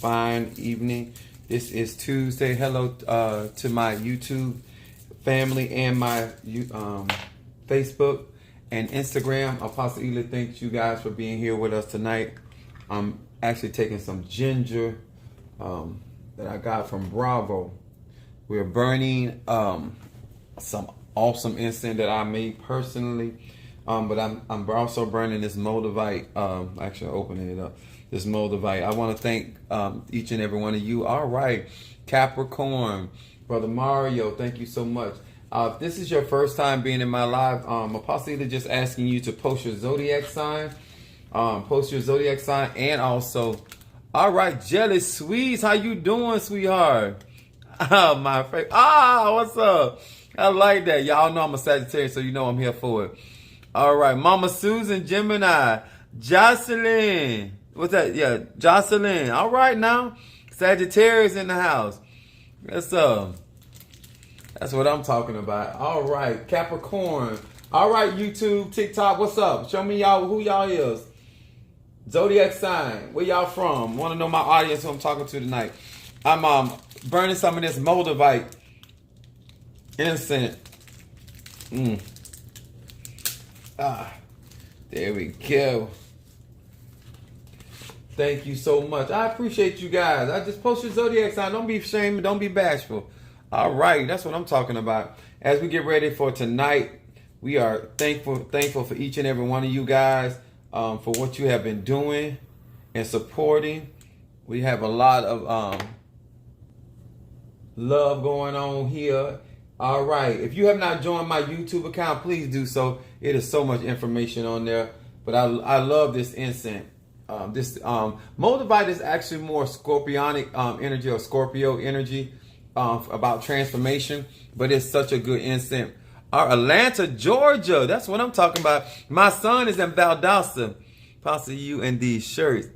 fine evening. This is Tuesday. Hello to my YouTube family and my Facebook and Instagram. Apostle Ela, thanks you guys for being here with us tonight. I'm actually taking some ginger that I got from Bravo. We're burning some awesome incense that I made personally. But I'm also burning this Moldavite. Actually opening it up. This Moldavite. I want to thank each and every one of you. All right, Capricorn, Brother Mario, thank you so much. If this is your first time being in my live, Apostle Ela just asking you to post your zodiac sign. Post your zodiac sign, and also, all right, Jealous Sweets, how you doing, sweetheart? Oh, my face. What's up? I like that. Y'all know I'm a Sagittarius, so you know I'm here for it. All right, Mama Susan, Gemini, Jocelyn. What's that? Yeah, Jocelyn. All right now, Sagittarius in the house. That's what I'm talking about. All right, Capricorn. All right, YouTube, TikTok, what's up? Show me y'all who y'all is. Zodiac sign. Where y'all from? Want to know my audience who I'm talking to tonight. I'm burning some of this Moldavite incense. There we go. Thank you so much. I appreciate you guys. I just post your zodiac sign. Don't be ashamed. Don't be bashful. All right, that's what I'm talking about. As we get ready for tonight, we are thankful for each and every one of you guys for what you have been doing and supporting. We have a lot of love going on here. All right. If you have not joined my YouTube account, please do so. It is so much information on there. But I love this incense. This Moldavite is actually more scorpionic energy or Scorpio energy about transformation. But it's such a good incense. Atlanta, Georgia. That's what I'm talking about. My son is in Valdosta. Possibly you and these shirts.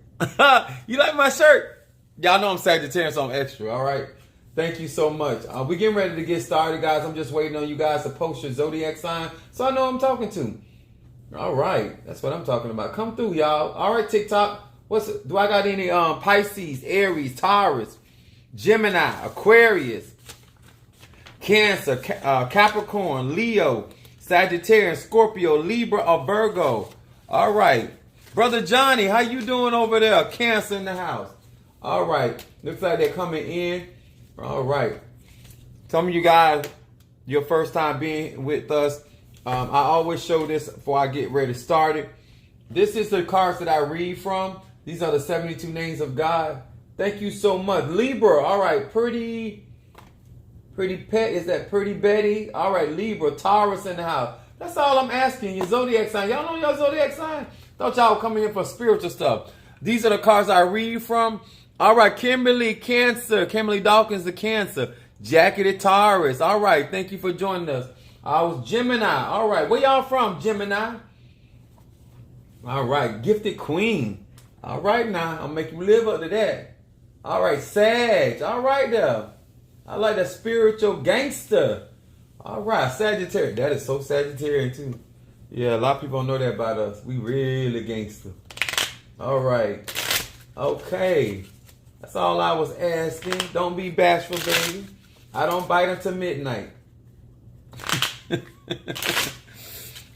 You like my shirt? Y'all know I'm Sagittarius, so I'm extra. All right. Thank you so much. We're getting ready to get started, guys. I'm just waiting on you guys to post your zodiac sign so I know who I'm talking to. All right. That's what I'm talking about. Come through, y'all. All right, TikTok. Do I got any Pisces, Aries, Taurus, Gemini, Aquarius, Cancer, Capricorn, Leo, Sagittarius, Scorpio, Libra, or Virgo? All right. Brother Johnny, how you doing over there? Cancer in the house. All right. Looks like they're coming in. All right. Some of you guys, your first time being with us. I always show this before I get ready to start it. This is the cards that I read from. These are the 72 names of God. Thank you so much. Libra. All right. Pretty pet. Is that Pretty Betty? All right. Libra. Taurus in the house. That's all I'm asking. Your zodiac sign. Y'all know your zodiac sign? Thought y'all were coming here for spiritual stuff. These are the cards I read from. All right, Kimberly, Cancer. Kimberly Dawkins, the Cancer. Jacketed Taurus. All right, thank you for joining us. I was Gemini. All right, where y'all from, Gemini? All right, Gifted Queen. All right, now, I'll make you live up to that. All right, Sag. All right, there. I like that spiritual gangster. All right, Sagittarius. That is so Sagittarian, too. Yeah, a lot of people don't know that about us. We really gangster. All right. Okay. That's all I was asking. Don't be bashful, baby. I don't bite until midnight.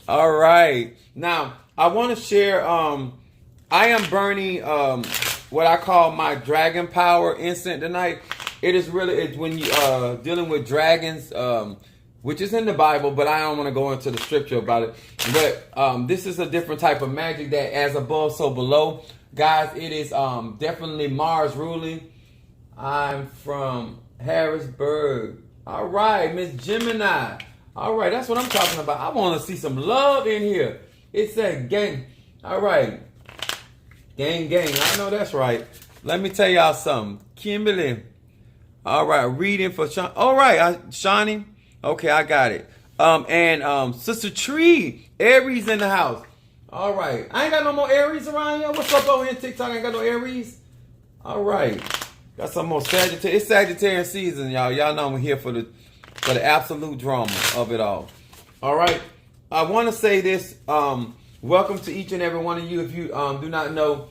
All right. Now, I want to share, I am burning what I call my dragon power incense tonight. It is really, it's when you dealing with dragons, which is in the Bible, but I don't want to go into the scripture about it. But this is a different type of magic that as above, so below. Guys, it is definitely Mars ruling. I'm from Harrisburg. All right, Miss Gemini. All right, that's what I'm talking about. I want to see some love in here. It said gang. All right. Gang. I know that's right. Let me tell y'all something. Kimberly. All right, reading for Sean. All right, Shawnee. Okay, I got it. And Sister Tree. Aries in the house. All right. I ain't got no more Aries around here. What's up over here, TikTok? I ain't got no Aries. All right. Got some more Sagittarius. It's Sagittarian season, y'all. Y'all know I'm here for the absolute drama of it all. All right. I want to say this. Welcome to each and every one of you. If you do not know,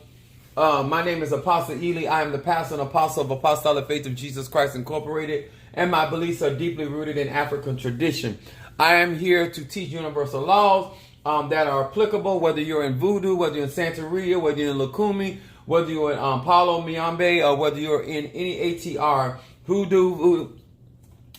My name is Apostle Ely. I am the pastor and apostle of Apostolic Faith of Jesus Christ Incorporated, and my beliefs are deeply rooted in African tradition. I am here to teach universal laws that are applicable, whether you're in Voodoo, whether you're in Santeria, whether you're in Lukumi, whether you're in Palo Miambe, or whether you're in any ATR, Hoodoo,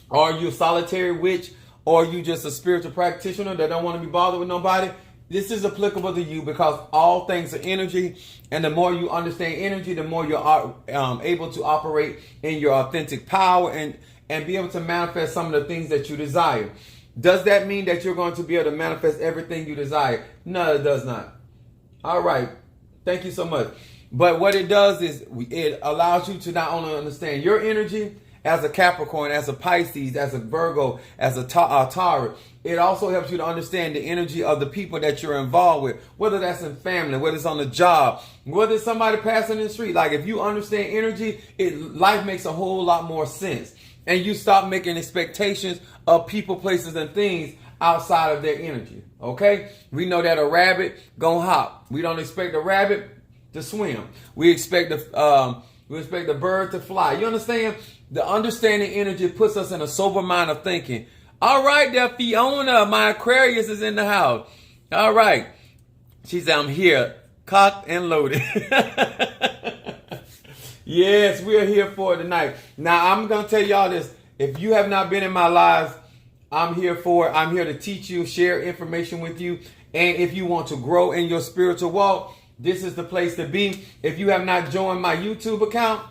or you're a solitary witch, or you just a spiritual practitioner that don't want to be bothered with nobody. This is applicable to you because all things are energy, and the more you understand energy, the more you're able to operate in your authentic power and be able to manifest some of the things that you desire. Does that mean that you're going to be able to manifest everything you desire? No, it does not. All right. Thank you so much. But what it does is it allows you to not only understand your energy as a Capricorn, as a Pisces, as a Virgo, as a Taurus. It also helps you to understand the energy of the people that you're involved with, whether that's in family, whether it's on the job, whether it's somebody passing in the street. Like if you understand energy, life makes a whole lot more sense. And you stop making expectations of people, places, and things outside of their energy. Okay? We know that a rabbit gonna hop. We don't expect a rabbit to swim. We expect the bird to fly. You understand? The understanding energy puts us in a sober mind of thinking. All right, there, Fiona, my Aquarius is in the house. All right. She said, I'm here, cocked and loaded. Yes, we're here for it tonight. Now, I'm going to tell y'all this. If you have not been in my lives, I'm here for it. I'm here to teach you, share information with you. And if you want to grow in your spiritual walk, this is the place to be. If you have not joined my YouTube account,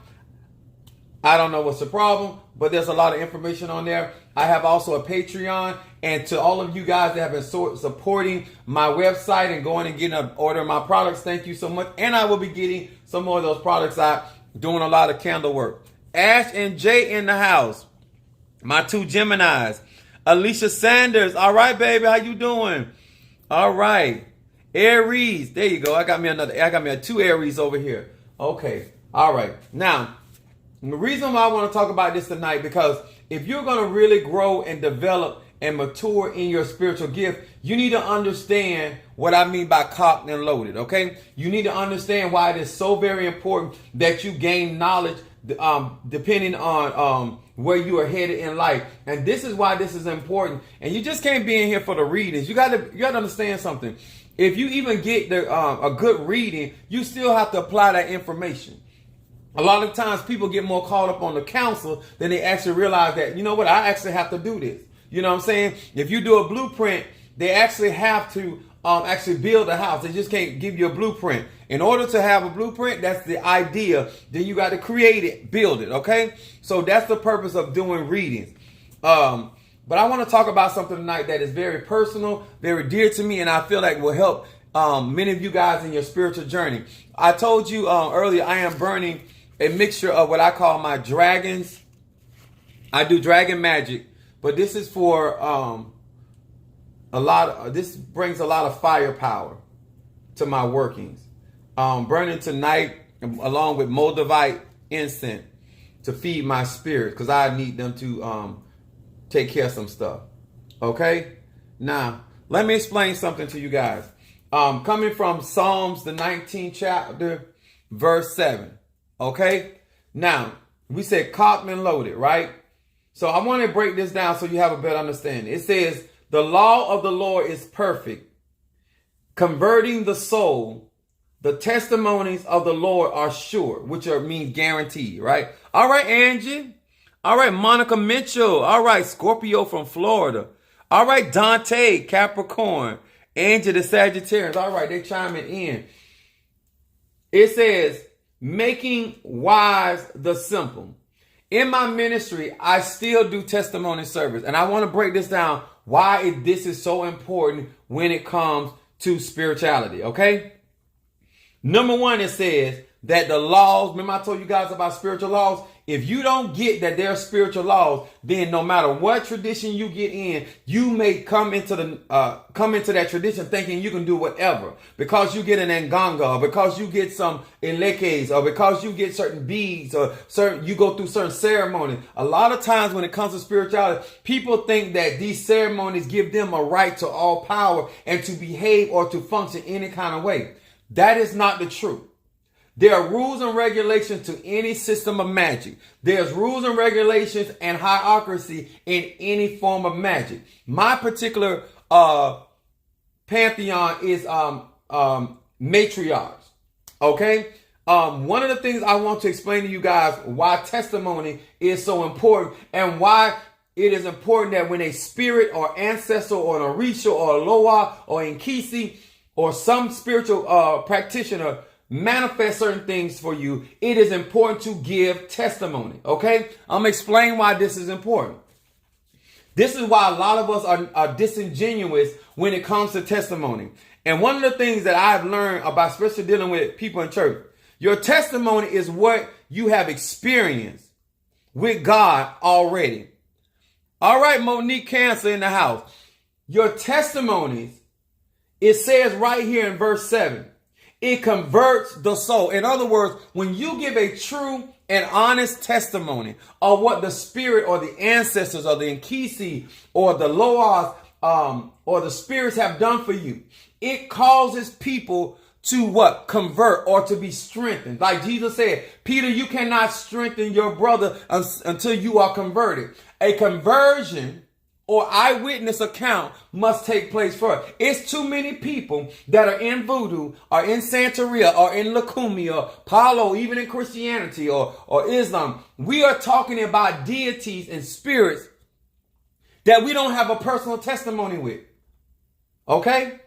I don't know what's the problem, but there's a lot of information on there. I have also a Patreon. And to all of you guys that have been supporting my website and going and getting an order of my products, thank you so much. And I will be getting some more of those products out, doing a lot of candle work. Ash and Jay in the house. My two Geminis. Alicia Sanders. All right, baby. How you doing? All right. Aries. There you go. I got me two Aries over here. Okay. All right. Now, the reason why I want to talk about this tonight, because if you're going to really grow and develop and mature in your spiritual gift, you need to understand what I mean by cocked and loaded, okay? You need to understand why it is so very important that you gain knowledge depending on where you are headed in life. And this is why this is important. And you just can't be in here for the readings. You got to understand something. If you even get a good reading, you still have to apply that information. A lot of times people get more caught up on the counsel than they actually realize that, you know what, I actually have to do this. You know what I'm saying? If you do a blueprint, they actually have to actually build a house. They just can't give you a blueprint. In order to have a blueprint, that's the idea. Then you got to create it, build it, okay? So that's the purpose of doing readings. But I want to talk about something tonight that is very personal, very dear to me, and I feel like will help many of you guys in your spiritual journey. I told you earlier, I am burning a mixture of what I call my dragons. I do dragon magic, but this is for this brings a lot of firepower to my workings. Burning tonight along with Moldavite incense to feed my spirit, because I need them to take care of some stuff. Okay? Now, let me explain something to you guys. Coming from Psalms, the 19th chapter, verse 7. Okay? Now, we said cocked and loaded, right? So I want to break this down so you have a better understanding. It says, the law of the Lord is perfect, converting the soul. The testimonies of the Lord are sure, which means guaranteed, right? All right, Angie. All right, Monica Mitchell. All right, Scorpio from Florida. All right, Dante, Capricorn. Angie, the Sagittarius. All right, they chiming in. It says, making wise the simple. In my ministry, I still do testimony service. And I want to break this down, why this is so important when it comes to spirituality, okay? Number one, it says that the laws, remember I told you guys about spiritual laws? If you don't get that there are spiritual laws, then no matter what tradition you get in, you may come into that tradition thinking you can do whatever. Because you get an nganga, or because you get some elekes, or because you get certain beads, or you go through certain ceremonies. A lot of times when it comes to spirituality, people think that these ceremonies give them a right to all power and to behave or to function any kind of way. That is not the truth. There are rules and regulations to any system of magic. There's rules and regulations and hierarchy in any form of magic. My particular pantheon is matriarchs. Okay? One of the things I want to explain to you guys why testimony is so important and why it is important that when a spirit or ancestor or an Orisha or a Loa or Nkisi or some spiritual practitioner manifest certain things for you, it is important to give testimony. Okay? I'm explaining why this is important. This is why a lot of us are disingenuous when it comes to testimony. And one of the things that I've learned about, especially dealing with people in church, your testimony is what you have experienced with God already. All right, Monique Cancer in the house. Your testimonies, it says right here in verse 7, it converts the soul. In other words, when you give a true and honest testimony of what the spirit or the ancestors or the Nkisi or the Loas or the spirits have done for you, it causes people to what? Convert or to be strengthened. Like Jesus said, Peter, you cannot strengthen your brother until you are converted. A conversion or eyewitness account must take place first. It's too many people that are in voodoo or in Santeria or in Lukumi or Palo, even in Christianity or Islam. We are talking about deities and spirits that we don't have a personal testimony with. Okay?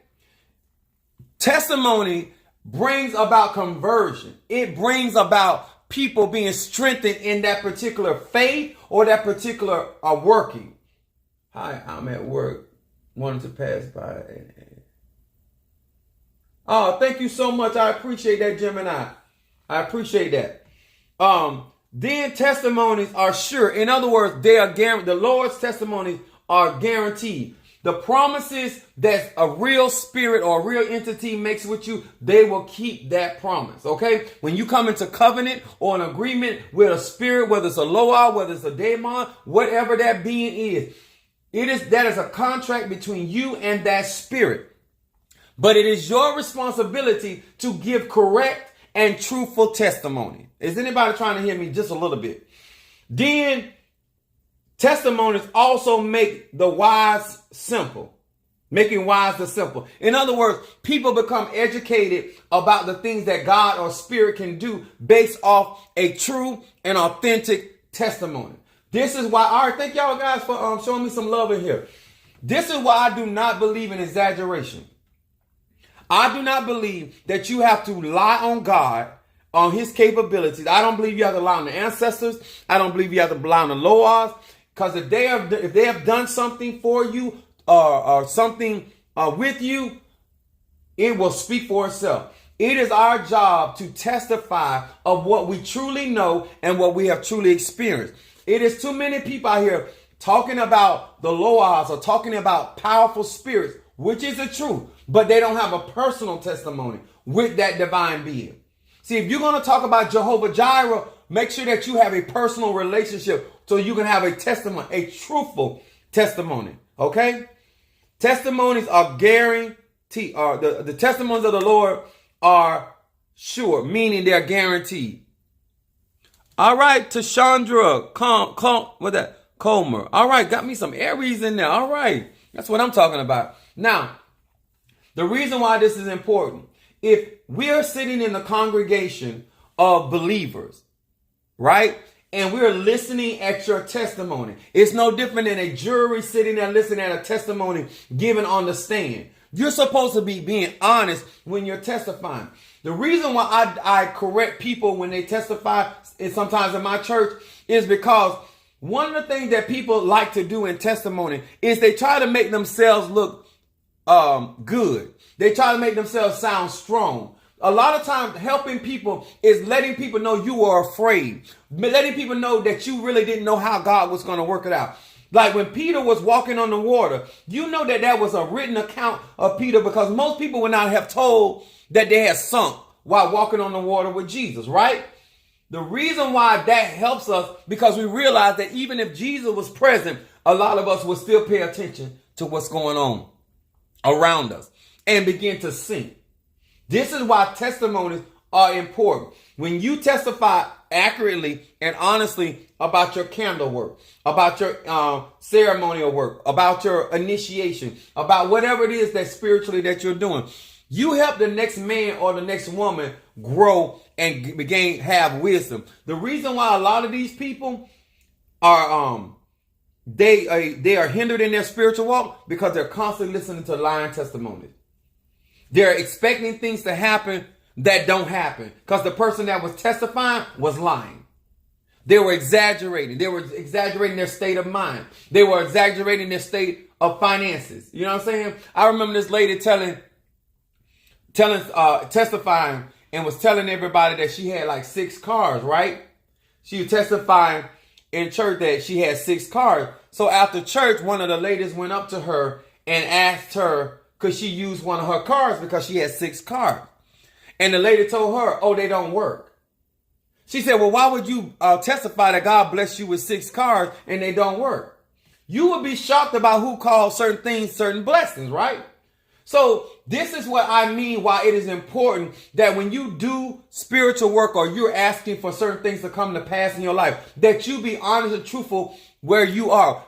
Testimony brings about conversion. It brings about people being strengthened in that particular faith or that particular working. Hi, I'm at work. Wanted to pass by. Oh, thank you so much. I appreciate that, Gemini. I appreciate that. Then testimonies are sure. In other words, they are guaranteed. The Lord's testimonies are guaranteed. The promises that a real spirit or a real entity makes with you, they will keep that promise. Okay? When you come into covenant or an agreement with a spirit, whether it's a Loa, whether it's a Daemon, whatever that being is, that is a contract between you and that spirit. But it is your responsibility to give correct and truthful testimony. Is anybody trying to hear me just a little bit? Then testimonies also make the wise simple. Making wise the simple. In other words, people become educated about the things that God or spirit can do based off a true and authentic testimony. This is why, all right, thank y'all guys for showing me some love in here. This is why I do not believe in exaggeration. I do not believe that you have to lie on God, on his capabilities. I don't believe you have to lie on the ancestors. I don't believe you have to lie on the Loas. Because if they have done something for you or something with you, it will speak for itself. It is our job to testify of what we truly know and what we have truly experienced. It is too many people out here talking about the Loas or talking about powerful spirits, which is the truth, but they don't have a personal testimony with that divine being. See, if you're going to talk about Jehovah Jireh, make sure that you have a personal relationship so you can have a testimony, a truthful testimony. Okay? Testimonies are guaranteed. The testimonies of the Lord are sure, meaning they're guaranteed. All right, Tashandra, Comer. All right, got me some Aries in there. All right, that's what I'm talking about. Now, the reason why this is important, if we are sitting in the congregation of believers, right, and we're listening at your testimony, it's no different than a jury sitting there listening at a testimony given on the stand. You're supposed to be being honest when you're testifying. The reason why I correct people when they testify, and sometimes in my church, is because one of the things that people like to do in testimony is they try to make themselves look good. They try to make themselves sound strong. A lot of times helping people is letting people know you are afraid. Letting people know that you really didn't know how God was going to work it out. Like when Peter was walking on the water, you know that was a written account of Peter because most people would not have told that they had sunk while walking on the water with Jesus, right? The reason why that helps us because we realize that even if Jesus was present, a lot of us would still pay attention to what's going on around us and begin to sink. This is why testimonies are important. When you testify accurately and honestly about your candle work, about your ceremonial work, about your initiation, about whatever it is that spiritually that you're doing, you help the next man or the next woman grow and have wisdom. The reason why a lot of these people are they are hindered in their spiritual walk because they're constantly listening to lying testimonies. They're expecting things to happen that don't happen because the person that was testifying was lying. They were exaggerating. They were exaggerating their state of mind. They were exaggerating their state of finances. You know what I'm saying? I remember this lady testifying and was telling everybody that she had like 6 cars, right? She was testifying in church that she had 6 cars. So after church, one of the ladies went up to her and asked her, could she use one of her cars because she had 6 cars? And the lady told her, oh, they don't work. She said, well, why would you testify that God blessed you with 6 cars and they don't work? You would be shocked about who calls certain things certain blessings, right? So this is what I mean why it is important that when you do spiritual work or you're asking for certain things to come to pass in your life, that you be honest and truthful where you are.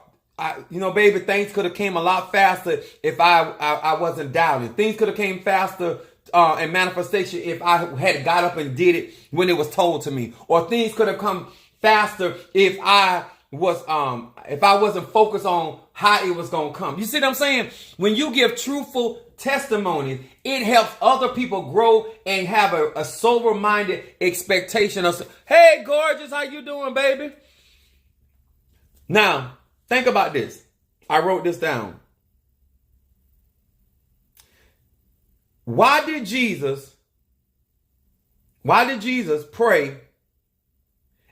Baby, things could have came a lot faster if I wasn't doubting. Things could have came faster in manifestation if I had got up and did it when it was told to me. Or things could have come faster if I wasn't focused on how it was going to come. You see what I'm saying? When you give truthful testimonies, it helps other people grow and have a sober-minded expectation of, hey, gorgeous, how you doing, baby? Now, think about this. I wrote this down. Why did Jesus pray?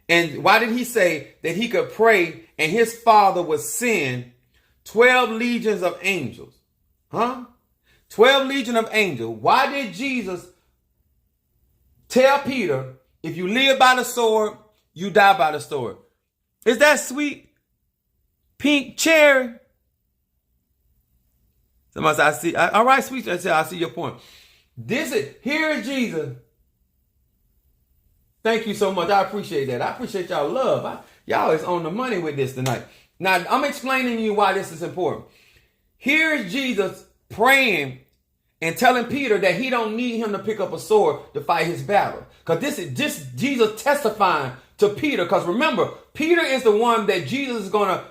And why did he say that he could pray and his Father would send 12 legions of angels? 12 legions of angels. Why did Jesus tell Peter, if you live by the sword, you die by the sword? Is that sweet? Pink cherry? Somebody said, I see. All right, sweet. I see your point. Here is Jesus. Thank you so much. I appreciate that. I appreciate y'all love. Y'all is on the money with this tonight. Now, I'm explaining to you why this is important. Here is Jesus praying and telling Peter that he don't need him to pick up a sword to fight his battle. Because this is just Jesus testifying to Peter. Because remember, Peter is the one that Jesus is going to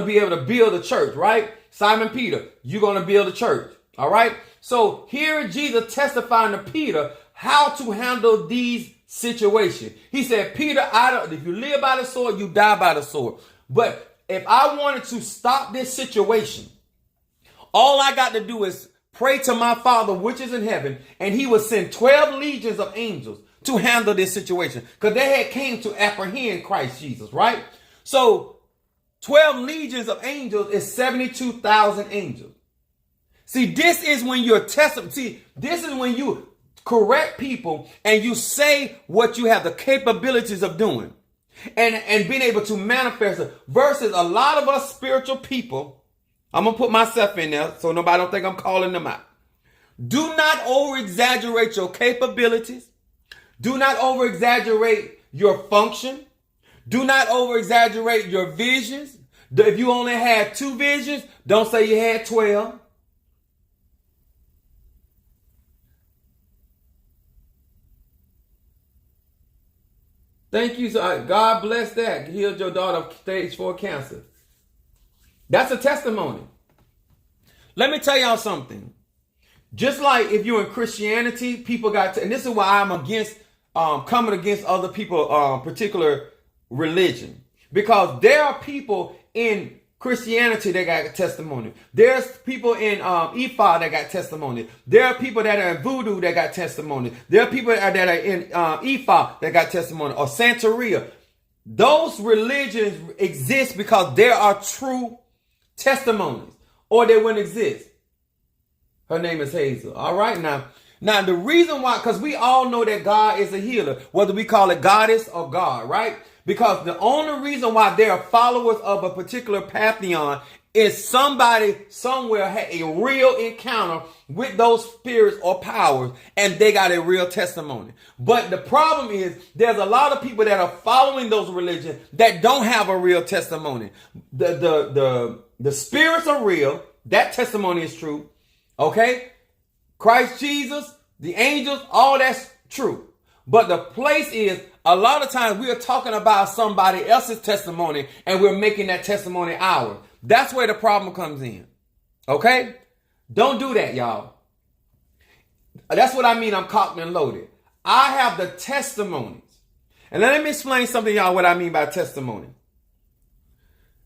be able to build a church, right? Simon Peter, you're going to build a church. All right. So here is Jesus testifying to Peter how to handle these situations. He said, Peter, if you live by the sword, you die by the sword. But if I wanted to stop this situation, all I got to do is pray to my Father, which is in heaven, and he would send 12 legions of angels to handle this situation. Because they had came to apprehend Christ Jesus, right? So 12 legions of angels is 72,000 angels. See, this is when you're testing. See, this is when you correct people and you say what you have the capabilities of doing and being able to manifest it versus a lot of us spiritual people. I'm going to put myself in there so nobody don't think I'm calling them out. Do not over-exaggerate your capabilities. Do not over-exaggerate your function. Do not over-exaggerate your visions. If you only had 2 visions, don't say you had 12. Thank you. God bless that. Healed your daughter of stage 4 cancer. That's a testimony. Let me tell y'all something. Just like if you're in Christianity, people and this is why I'm against coming against other people, particular religion. Because there are people in Christianity that got testimony. There's people in Ifa that got testimony. There are people that are in Voodoo that got testimony. There are people that are in Ifa that got testimony. Or Santeria. Those religions exist because there are true testimonies. Or they wouldn't exist. Her name is Hazel. All right, now the reason why, because we all know that God is a healer, whether we call it goddess or God, right? Because the only reason why they are followers of a particular pantheon is somebody somewhere had a real encounter with those spirits or powers, and they got a real testimony. But the problem is there's a lot of people that are following those religions that don't have a real testimony. The spirits are real. That testimony is true. Okay? Christ Jesus, the angels, all that's true. But the place is, a lot of times we are talking about somebody else's testimony and we're making that testimony ours. That's where the problem comes in. Okay? Don't do that, y'all. That's what I mean. I'm cocked and loaded. I have the testimonies. And let me explain something, y'all, what I mean by testimony.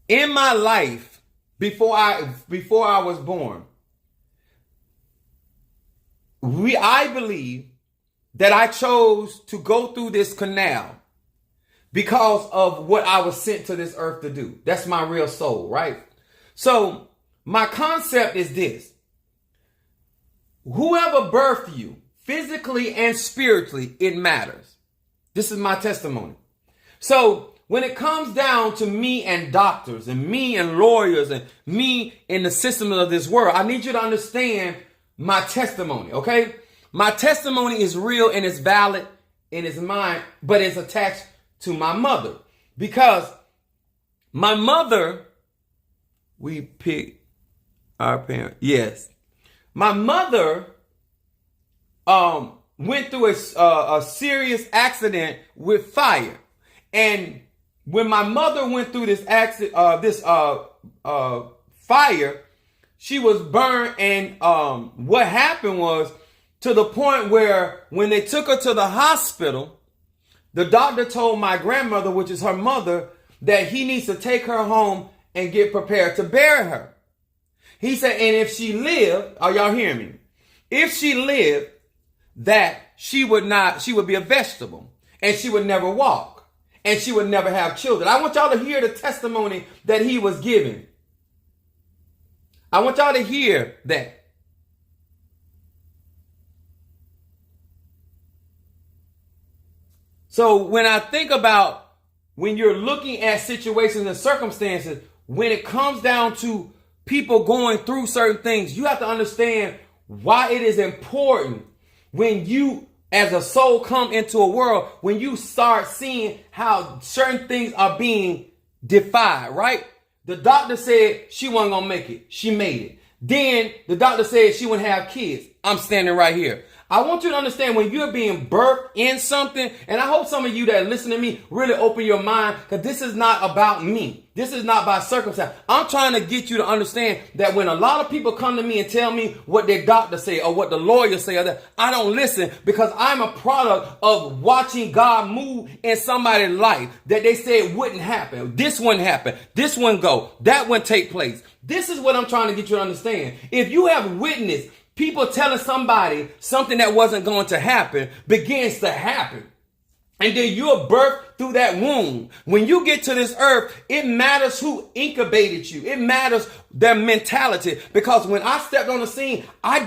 In my life, before I was born, I believe that I chose to go through this canal because of what I was sent to this earth to do. That's my real soul, right? So my concept is this. Whoever birthed you, physically and spiritually, it matters. This is my testimony. So when it comes down to me and doctors and me and lawyers and me in the system of this world, I need you to understand my testimony, okay? My testimony is real and it's valid and it's mine, but it's attached to my mother. Because my mother, we pick our parent. Yes. My mother went through a serious accident with fire. And when my mother went through this accident, fire, she was burned. And what happened was, to the point where when they took her to the hospital, the doctor told my grandmother, which is her mother, that he needs to take her home and get prepared to bury her. He said, and if she lived, are y'all hearing me? If she lived, that she would be a vegetable and she would never walk and she would never have children. I want y'all to hear the testimony that he was giving. I want y'all to hear that. So when I think about when you're looking at situations and circumstances, when it comes down to people going through certain things, you have to understand why it is important when you as a soul come into a world, when you start seeing how certain things are being defied, right? The doctor said she wasn't going to make it. She made it. Then the doctor said she wouldn't have kids. I'm standing right here. I want you to understand when you're being birthed in something, and I hope some of you that listen to me really open your mind, because this is not about me. This is not by circumstance. I'm trying to get you to understand that when a lot of people come to me and tell me what their doctor say or what the lawyer say, or that, I don't listen, because I'm a product of watching God move in somebody's life that they said wouldn't happen. This wouldn't happen. This wouldn't go. That wouldn't take place. This is what I'm trying to get you to understand. If you have witnessed people telling somebody something that wasn't going to happen begins to happen, and then you're birthed through that womb. When you get to this earth, it matters who incubated you. It matters their mentality. Because when I stepped on the scene, not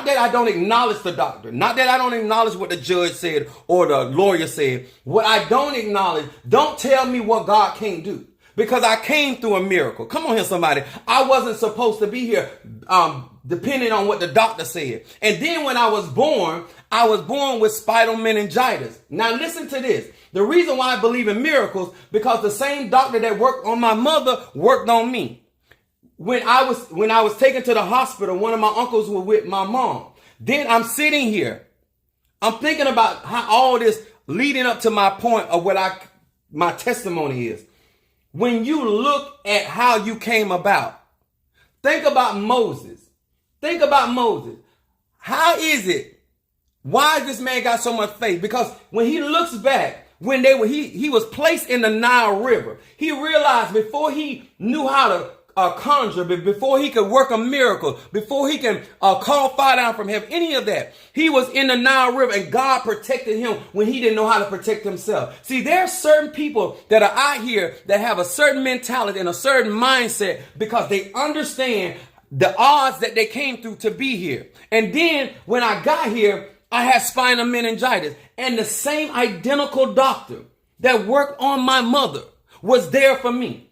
that I don't acknowledge the doctor, not that I don't acknowledge what the judge said or the lawyer said. What I don't acknowledge, don't tell me what God can't do. Because I came through a miracle. Come on here, somebody. I wasn't supposed to be here, depending on what the doctor said. And then when I was born with spinal meningitis. Now listen to this. The reason why I believe in miracles, because the same doctor that worked on my mother worked on me. When I was taken to the hospital, one of my uncles was with my mom. Then I'm sitting here. I'm thinking about how all this leading up to my point of what my testimony is. When you look at how you came about, think about Moses. Think about Moses. How is it? Why this man got so much faith? Because when he looks back, when he was placed in the Nile River, he realized before he knew how to conjure, before he could work a miracle, before he can call fire down from heaven, any of that, he was in the Nile River, and God protected him when he didn't know how to protect himself. See, there are certain people that are out here that have a certain mentality and a certain mindset because they understand the odds that they came through to be here. And then when I got here, I had spinal meningitis, and the same identical doctor that worked on my mother was there for me.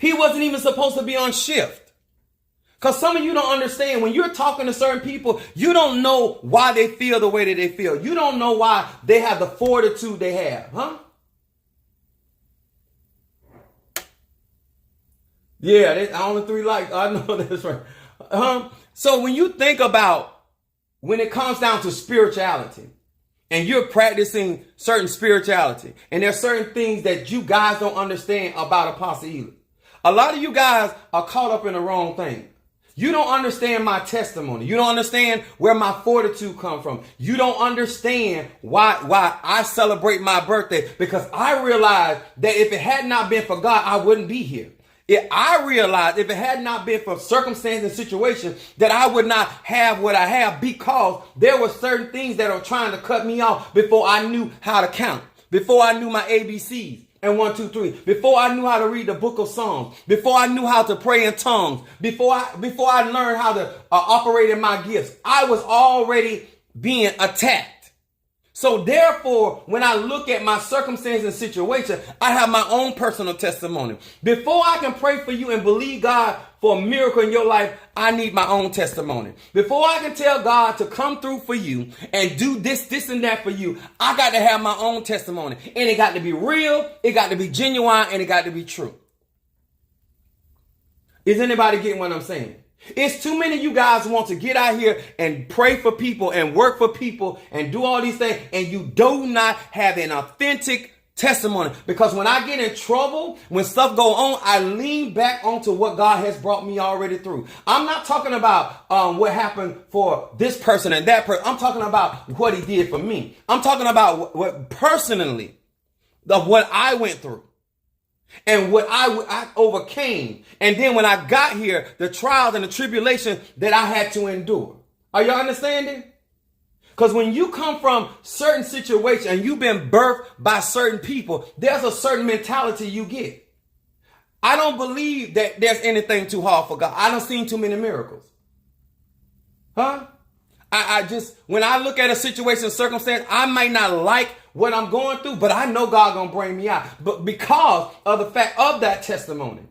He wasn't even supposed to be on shift. Because some of you don't understand, when you're talking to certain people, you don't know why they feel the way that they feel. You don't know why they have the fortitude they have, huh? Yeah, there's only 3 likes. I know that's right. So when you think about, when it comes down to spirituality, and you're practicing certain spirituality, and there's certain things that you guys don't understand about Apostle Ely. A lot of you guys are caught up in the wrong thing. You don't understand my testimony. You don't understand where my fortitude comes from. You don't understand why I celebrate my birthday, because I realized that if it had not been for God, I wouldn't be here. I realized if it had not been for circumstances and situations, that I would not have what I have, because there were certain things that are trying to cut me off before I knew how to count, before I knew my ABCs. And 1, 2, 3. Before I knew how to read the book of Psalms, before I knew how to pray in tongues, before I learned how to operate in my gifts, I was already being attacked. So therefore, when I look at my circumstances and situation, I have my own personal testimony. Before I can pray for you and believe God for a miracle in your life, I need my own testimony. Before I can tell God to come through for you and do this, and that for you, I got to have my own testimony. And it got to be real, it got to be genuine, and it got to be true. Is anybody getting what I'm saying? It's too many of you guys want to get out here and pray for people and work for people and do all these things, and you do not have an authentic testimony. Because when I get in trouble, when stuff go on, I lean back onto what God has brought me already through. I'm not talking about what happened for this person and that person. I'm talking about what he did for me. I'm talking about what personally, of what I went through. And what I overcame. And then when I got here, the trials and the tribulation that I had to endure. Are y'all understanding? Because when you come from certain situations and you've been birthed by certain people, there's a certain mentality you get. I don't believe that there's anything too hard for God. I don't see too many miracles. Huh? I just, when I look at a situation, circumstance, I might not like what I'm going through, but I know God gonna bring me out. But because of the fact of that testimony,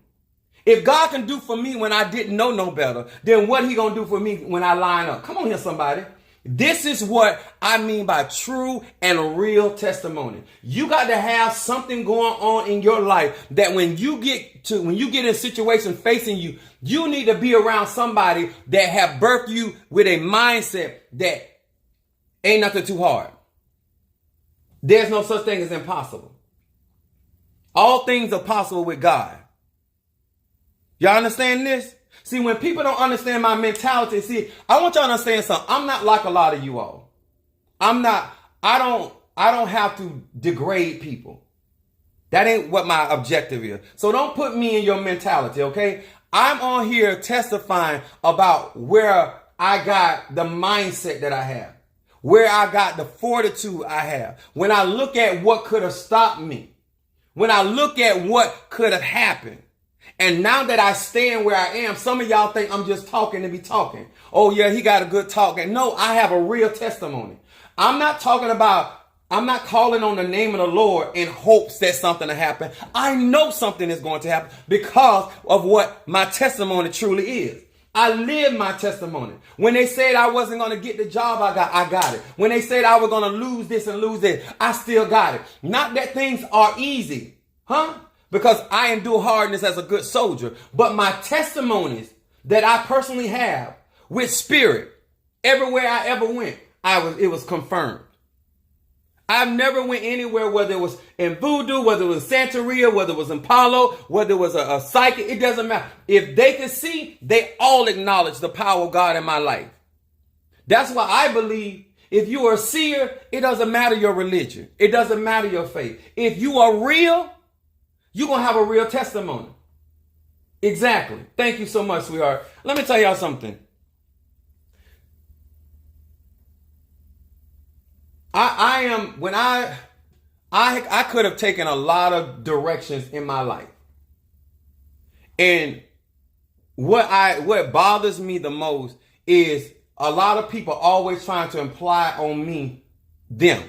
if God can do for me when I didn't know no better, then what he gonna do for me when I line up? Come on here, somebody. This is what I mean by true and real testimony. You got to have something going on in your life that when you get in a situation facing you, you need to be around somebody that have birthed you with a mindset that ain't nothing too hard. There's no such thing as impossible. All things are possible with God. Y'all understand this? See, when people don't understand my mentality, see, I want y'all to understand something. I'm not like a lot of you all. I don't have to degrade people. That ain't what my objective is. So don't put me in your mentality, okay? I'm on here testifying about where I got the mindset that I have, where I got the fortitude I have. When I look at what could have stopped me, when I look at what could have happened, and now that I stand where I am, some of y'all think I'm just talking to be talking. Oh yeah, he got a good talk. And no, I have a real testimony. I'm not calling on the name of the Lord in hopes that something will happen. I know something is going to happen because of what my testimony truly is. I live my testimony. When they said I wasn't going to get the job I got it. When they said I was going to lose this and lose this, I still got it. Not that things are easy, huh? Because I endure hardness as a good soldier. But my testimonies that I personally have with spirit, everywhere I ever went, it was confirmed. I've never went anywhere, whether it was in voodoo, whether it was Santeria, whether it was in Palo, whether it was a psychic, it doesn't matter. If they could see, they all acknowledge the power of God in my life. That's why I believe if you are a seer, it doesn't matter your religion. It doesn't matter your faith. If you are real, you're going to have a real testimony. Exactly. Thank you so much, sweetheart. Let me tell y'all something. I could have taken a lot of directions in my life. And what bothers me the most is a lot of people always trying to imply on me, them.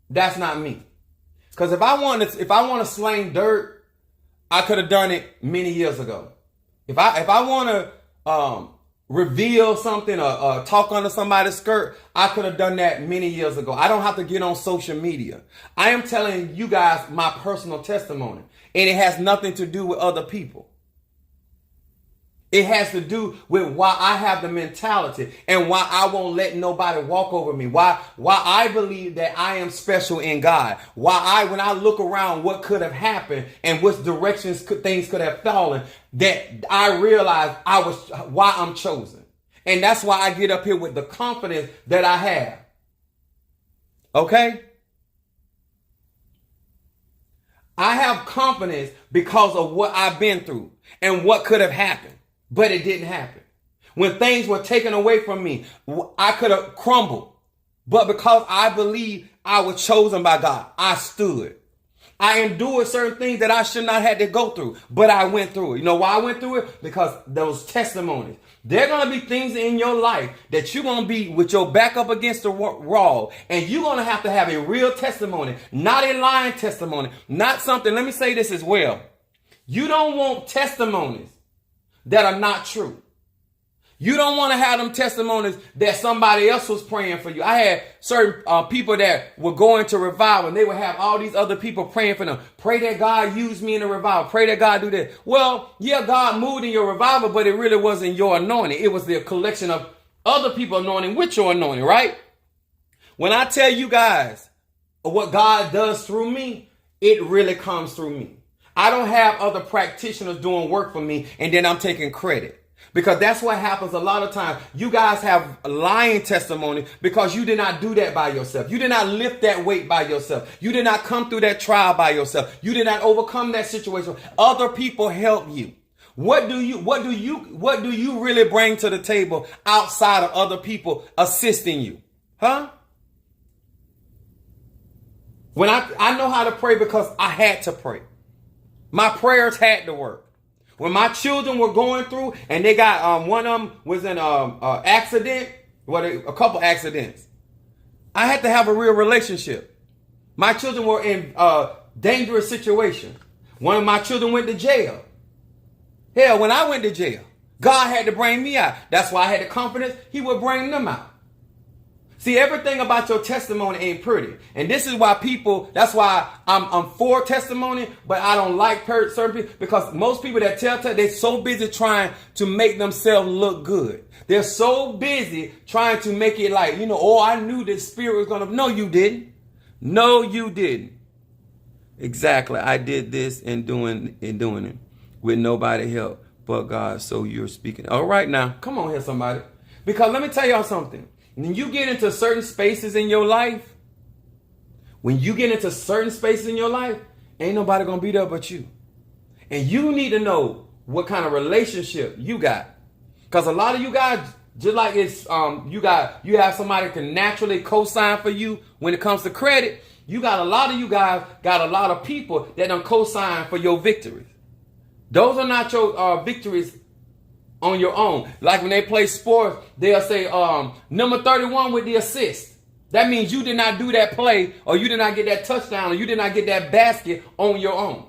That's not me. Because if I want to sling dirt, I could have done it many years ago. If I want to reveal something or talk under somebody's skirt, I could have done that many years ago. I don't have to get on social media. I am telling you guys my personal testimony, and it has nothing to do with other people. It has to do with why I have the mentality and why I won't let nobody walk over me. Why I believe that I am special in God. When I look around what could have happened and which directions things could have fallen, that I realize why I'm chosen. And that's why I get up here with the confidence that I have. Okay? I have confidence because of what I've been through and what could have happened. But it didn't happen. When things were taken away from me, I could have crumbled. But because I believe I was chosen by God, I stood. I endured certain things that I should not have to go through, but I went through it. You know why I went through it? Because those testimonies. There are going to be things in your life that you're going to be with your back up against the wall, and you're going to have a real testimony, not a lying testimony, not something. Let me say this as well. You don't want testimonies that are not true. You don't want to have them testimonies that somebody else was praying for you. I had certain people that were going to revival, and they would have all these other people praying for them. Pray that God use me in a revival. Pray that God do that. Well, yeah, God moved in your revival, but it really wasn't your anointing. It was the collection of other people anointing with your anointing, right? When I tell you guys what God does through me, it really comes through me. I don't have other practitioners doing work for me and then I'm taking credit. Because that's what happens a lot of times. You guys have lying testimony because you did not do that by yourself. You did not lift that weight by yourself. You did not come through that trial by yourself. You did not overcome that situation. Other people help you. What do you really bring to the table outside of other people assisting you? Huh? When I know how to pray because I had to pray. My prayers had to work. When my children were going through and they got, one of them was in accident, a couple accidents. I had to have a real relationship. My children were in dangerous situations. One of my children went to jail. Hell, when I went to jail, God had to bring me out. That's why I had the confidence He would bring them out. See, everything about your testimony ain't pretty. And this is why that's why I'm for testimony, but I don't like certain people, because most people that tell, they're so busy trying to make themselves look good. They're so busy trying to make it like, I knew the Spirit was going to. No, you didn't. No, you didn't. Exactly. I did this and doing it with nobody help but God. So you're speaking. All right, now, come on here, somebody. Because let me tell y'all something. When you get into certain spaces in your life, ain't nobody going to be there but you. And you need to know what kind of relationship you got. Because a lot of you guys, just like it's you have somebody who can naturally co-sign for you when it comes to credit. A lot of you guys got a lot of people that don't co-sign for your victories. Those are not your victories on your own. Like when they play sports, they'll say number 31 with the assist. That means you did not do that play, or you did not get that touchdown, or you did not get that basket on your own.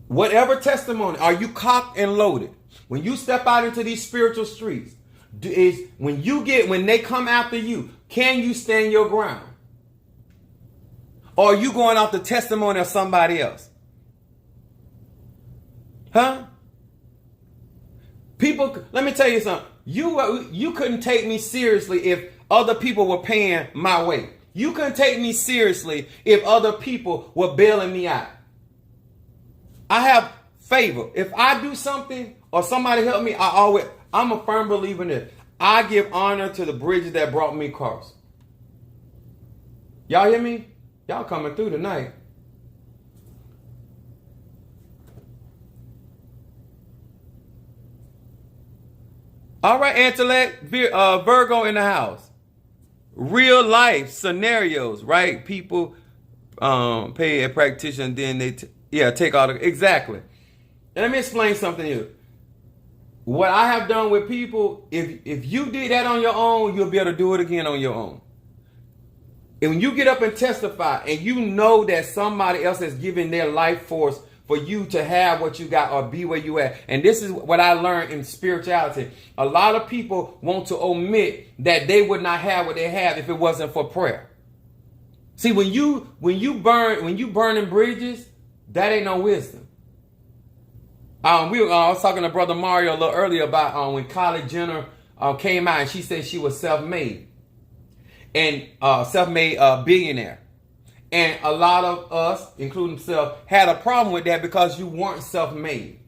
Whatever testimony, are you cocked and loaded? When you step out into these spiritual streets, when they come after you, can you stand your ground? Or are you going off the testimony of somebody else? Huh? People, let me tell you something. You couldn't take me seriously if other people were paying my way. You couldn't take me seriously if other people were bailing me out. I have favor. If I do something or somebody help me, I'm a firm believer in this. I give honor to the bridges that brought me across. Y'all hear me? Y'all coming through tonight. All right, intellect, Virgo in the house. Real life scenarios, right? People pay a practitioner, then they take all the, exactly. And let me explain something to you. What I have done with people, if you did that on your own, you'll be able to do it again on your own. And when you get up and testify and you know that somebody else has given their life force for you to have what you got or be where you at. And this is what I learned in spirituality. A lot of people want to omit that they would not have what they have if it wasn't for prayer. See, when you burning bridges, that ain't no wisdom. I was talking to Brother Mario a little earlier about when Kylie Jenner came out and she said she was self-made and self-made billionaire. And a lot of us, including myself, had a problem with that because you weren't self-made.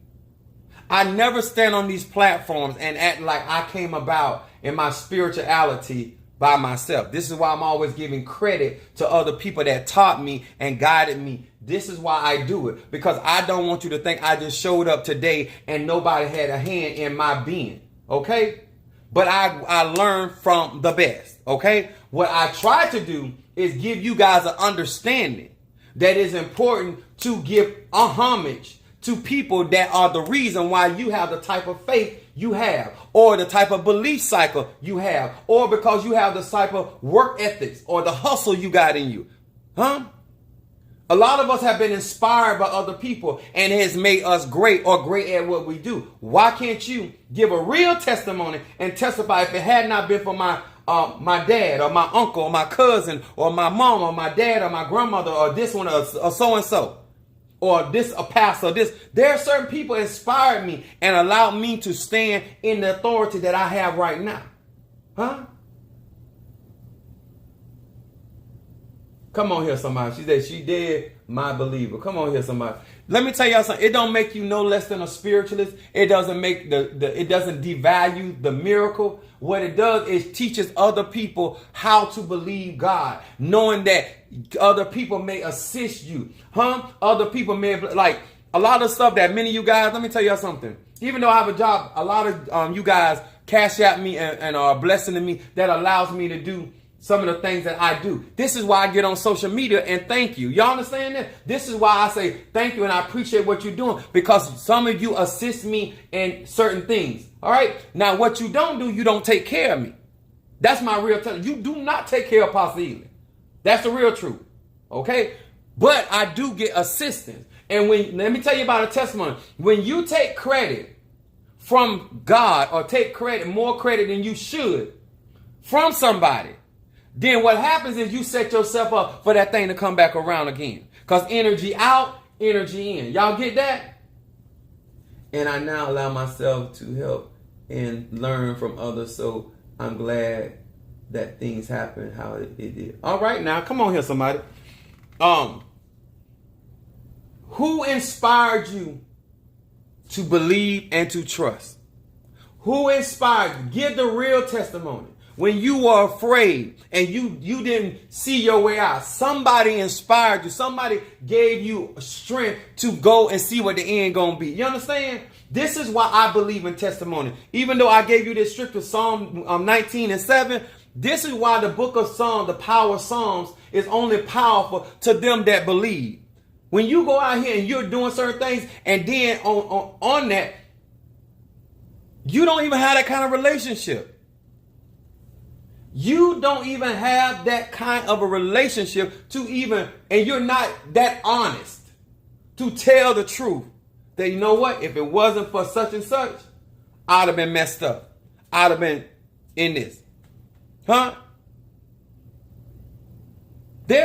I never stand on these platforms and act like I came about in my spirituality by myself. This is why I'm always giving credit to other people that taught me and guided me. This is why I do it, because I don't want you to think I just showed up today and nobody had a hand in my being. Okay? But I learned from the best. Okay? What I try to do is give you guys an understanding that is important to give a homage to people that are the reason why you have the type of faith you have, or the type of belief cycle you have, or because you have the type of work ethics or the hustle you got in you. A lot of us have been inspired by other people and it has made us great or great at what we do. Why can't you give a real testimony and testify if it had not been for my dad or my uncle or my cousin or my mom or my dad or my grandmother or this one or so-and-so or this a pastor, this. There are certain people inspired me and allowed me to stand in the authority that I have right now. Come on here, somebody. She said she did, my believer. Come on here, somebody. Let me tell y'all something. It don't make you no less than a spiritualist. It doesn't make it doesn't devalue the miracle. What it does is teaches other people how to believe God, knowing that other people may assist you. Other people may like a lot of stuff that many of you guys, let me tell y'all something. Even though I have a job, a lot of you guys cash out me and are a blessing to me that allows me to do some of the things that I do. This is why I get on social media and thank you. Y'all understand that? This is why I say thank you and I appreciate what you're doing, because some of you assist me in certain things. All right. Now, what you don't do, you don't take care of me. That's my real truth. You do not take care of Pastor Ely. That's the real truth. Okay. But I do get assistance. And let me tell you about a testimony. When you take credit from God or take more credit than you should from somebody, then what happens is you set yourself up for that thing to come back around again. Because energy out, energy in. Y'all get that? And I now allow myself to help and learn from others. So I'm glad that things happen how it did. All right, now come on here, somebody. Who inspired you to believe and to trust? Who inspired you? Give the real testimony. When you were afraid and you didn't see your way out, somebody inspired you. Somebody gave you strength to go and see what the end gonna be. You understand? This is why I believe in testimony. Even though I gave you this scripture, Psalm 19:7, this is why the book of Psalms, the power of Psalms, is only powerful to them that believe. When you go out here and you're doing certain things, and then on that, you don't even have that kind of relationship. You don't even have that kind of a relationship and you're not that honest to tell the truth that, you know what, if it wasn't for such and such, I'd have been messed up. I'd have been in this. There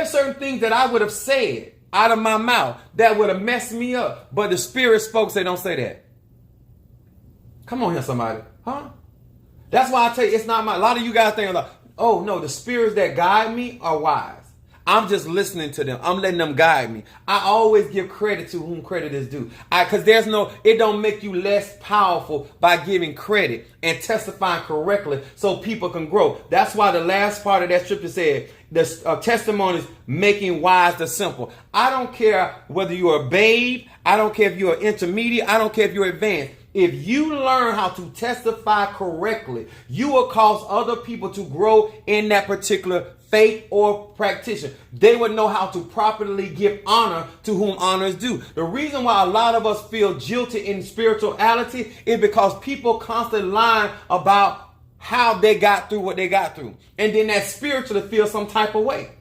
are certain things that I would have said out of my mouth that would have messed me up, but the Spirit spoke, say, don't say that. Come on here, somebody. That's why I tell you, it's not a lot of you guys think like, oh no, the spirits that guide me are wise. I'm just listening to them. I'm letting them guide me. I always give credit to whom credit is due. Because it don't make you less powerful by giving credit and testifying correctly so people can grow. That's why the last part of that scripture said, the testimonies making wise the simple. I don't care whether you're a babe. I don't care if you're intermediate. I don't care if you're advanced. If you learn how to testify correctly, you will cause other people to grow in that particular faith or practitioner. They would know how to properly give honor to whom honor is due. The reason why a lot of us feel jilted in spirituality is because people constantly lie about how they got through what they got through. And then that spiritually feels some type of way.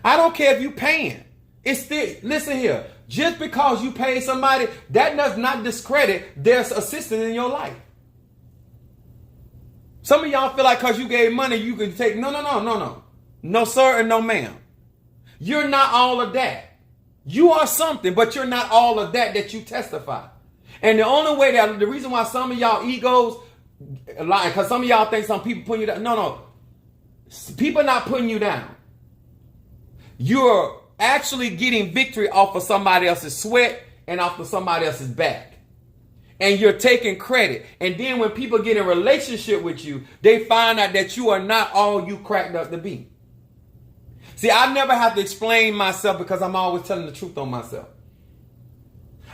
I don't care if you paying. It's still, listen here. Just because you pay somebody, that does not discredit their assistance in your life. Some of y'all feel like because you gave money, you can take, no. No, sir, and no, ma'am. You're not all of that. You are something, but you're not all of that you testify. And the only way that, the reason why some of y'all egos lie, because some of y'all think some people putting you down. No. People not putting you down. You're actually getting victory off of somebody else's sweat and off of somebody else's back. And you're taking credit. And then when people get in a relationship with you, they find out that you are not all you cracked up to be. See, I never have to explain myself because I'm always telling the truth on myself.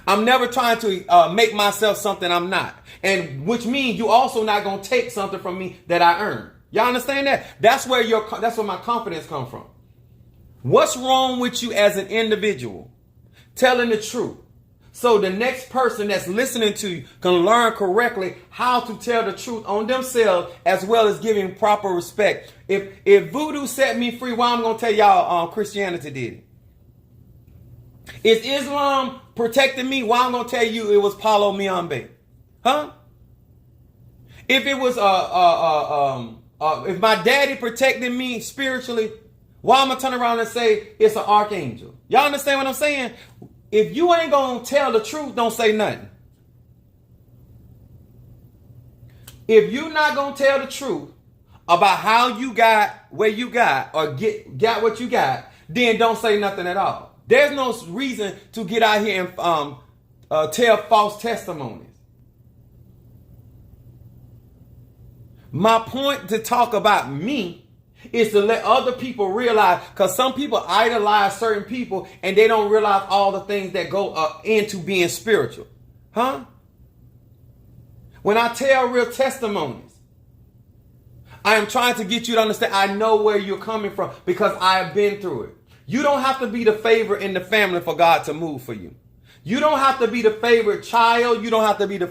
I'm never trying to make myself something I'm not. And which means you also not going to take something from me that I earned. Y'all understand that? That's where my confidence comes from. What's wrong with you as an individual? Telling the truth. So the next person that's listening to you can learn correctly how to tell the truth on themselves as well as giving proper respect. If voodoo set me free, why I'm going to tell y'all Christianity did it. Is Islam protecting me? Why I'm going to tell you it was Paulo Miambe. Huh? If it was if my daddy protected me spiritually, why am I turn around and say it's an archangel? Y'all understand what I'm saying? If you ain't going to tell the truth, don't say nothing. If you're not going to tell the truth about how you got where you got or got what you got, then don't say nothing at all. There's no reason to get out here and tell false testimonies. My point to talk about me is to let other people realize, because some people idolize certain people and they don't realize all the things that go into being spiritual. Huh? When I tell real testimonies, I am trying to get you to understand I know where you're coming from because I have been through it. You don't have to be the favorite in the family for God to move for you. You don't have to be the favorite child. You don't have to be the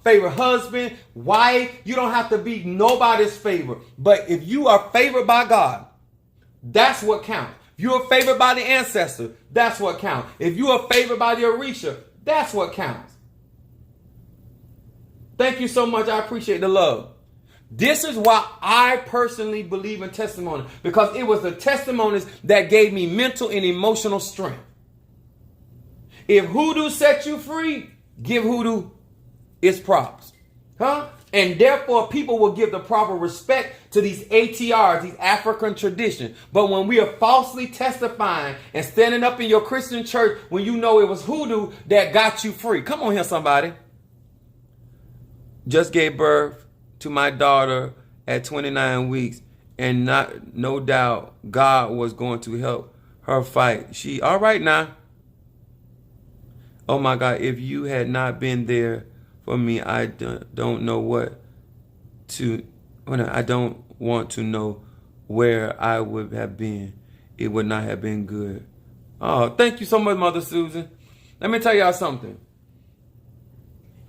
favorite husband, wife. You don't have to be nobody's favorite. But if you are favored by God, that's what counts. If you are favored by the ancestor, that's what counts. If you are favored by the Orisha, that's what counts. Thank you so much. I appreciate the love. This is why I personally believe in testimony, because it was the testimonies that gave me mental and emotional strength. If hoodoo set you free, give hoodoo its props. Huh? And therefore, people will give the proper respect to these ATRs, these African traditions. But when we are falsely testifying and standing up in your Christian church when you know it was hoodoo that got you free. Come on here, somebody. Just gave birth to my daughter at 29 weeks. And no doubt God was going to help her fight. She, all right now. Oh my God, if you had not been there for me, I don't know what to, I don't want to know where I would have been. It would not have been good. Oh, thank you so much, Mother Susan. Let me tell y'all something.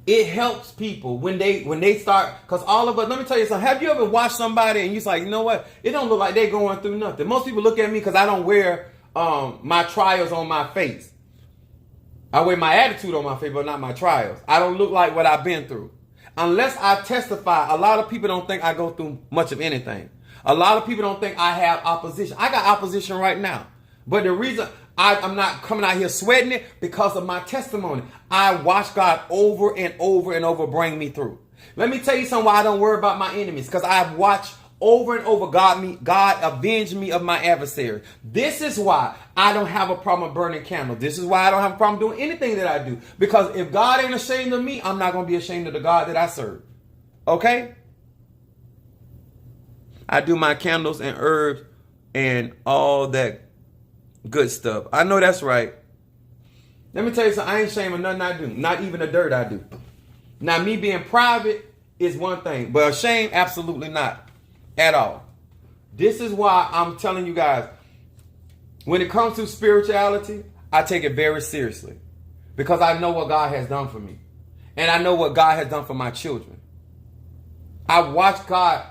It helps people when they start, because all of us, let me tell you something. Have you ever watched somebody and you're like, you know what? It don't look like they're going through nothing. Most people look at me because I don't wear my trials on my face. I wear my attitude on my face, but not my trials. I don't look like what I've been through. Unless I testify, a lot of people don't think I go through much of anything. A lot of people don't think I have opposition. I got opposition right now. But the reason I'm not coming out here sweating it because of my testimony. I watch God over and over and over bring me through. Let me tell you something why I don't worry about my enemies. Because I've watched over and over God avenge me of my adversary. This is why I don't have a problem burning candles. This is why I don't have a problem doing anything that I do. Because if God ain't ashamed of me, I'm not going to be ashamed of the God that I serve. Okay? I do my candles and herbs and all that good stuff. I know that's right. Let me tell you something. I ain't ashamed of nothing I do. Not even the dirt I do. Now, me being private is one thing. But ashamed, absolutely not. At all. This is why I'm telling you guys, when it comes to spirituality, I take it very seriously. Because I know what God has done for me. And I know what God has done for my children. I watch God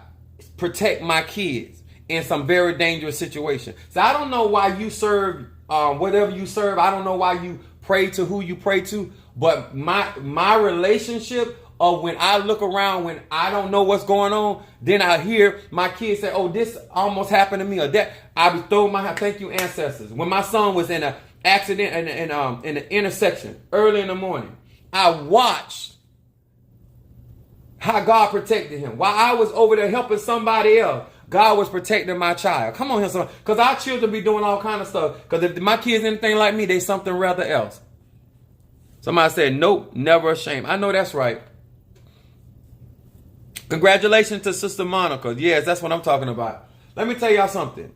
protect my kids in some very dangerous situations. So I don't know why you serve whatever you serve. I don't know why you pray to who you pray to. But my relationship of when I look around, when I don't know what's going on, then I hear my kids say, oh, this almost happened to me, or that. I be throwing my hat. Thank you, ancestors. When my son was in an accident in an intersection early in the morning, I watched how God protected him. While I was over there helping somebody else, God was protecting my child. Come on here, son. Because our children be doing all kind of stuff. Because if my kids anything like me, they something rather else. Somebody said, nope, never ashamed. I know that's right. Congratulations to Sister Monica. Yes, that's what I'm talking about. Let me tell y'all something.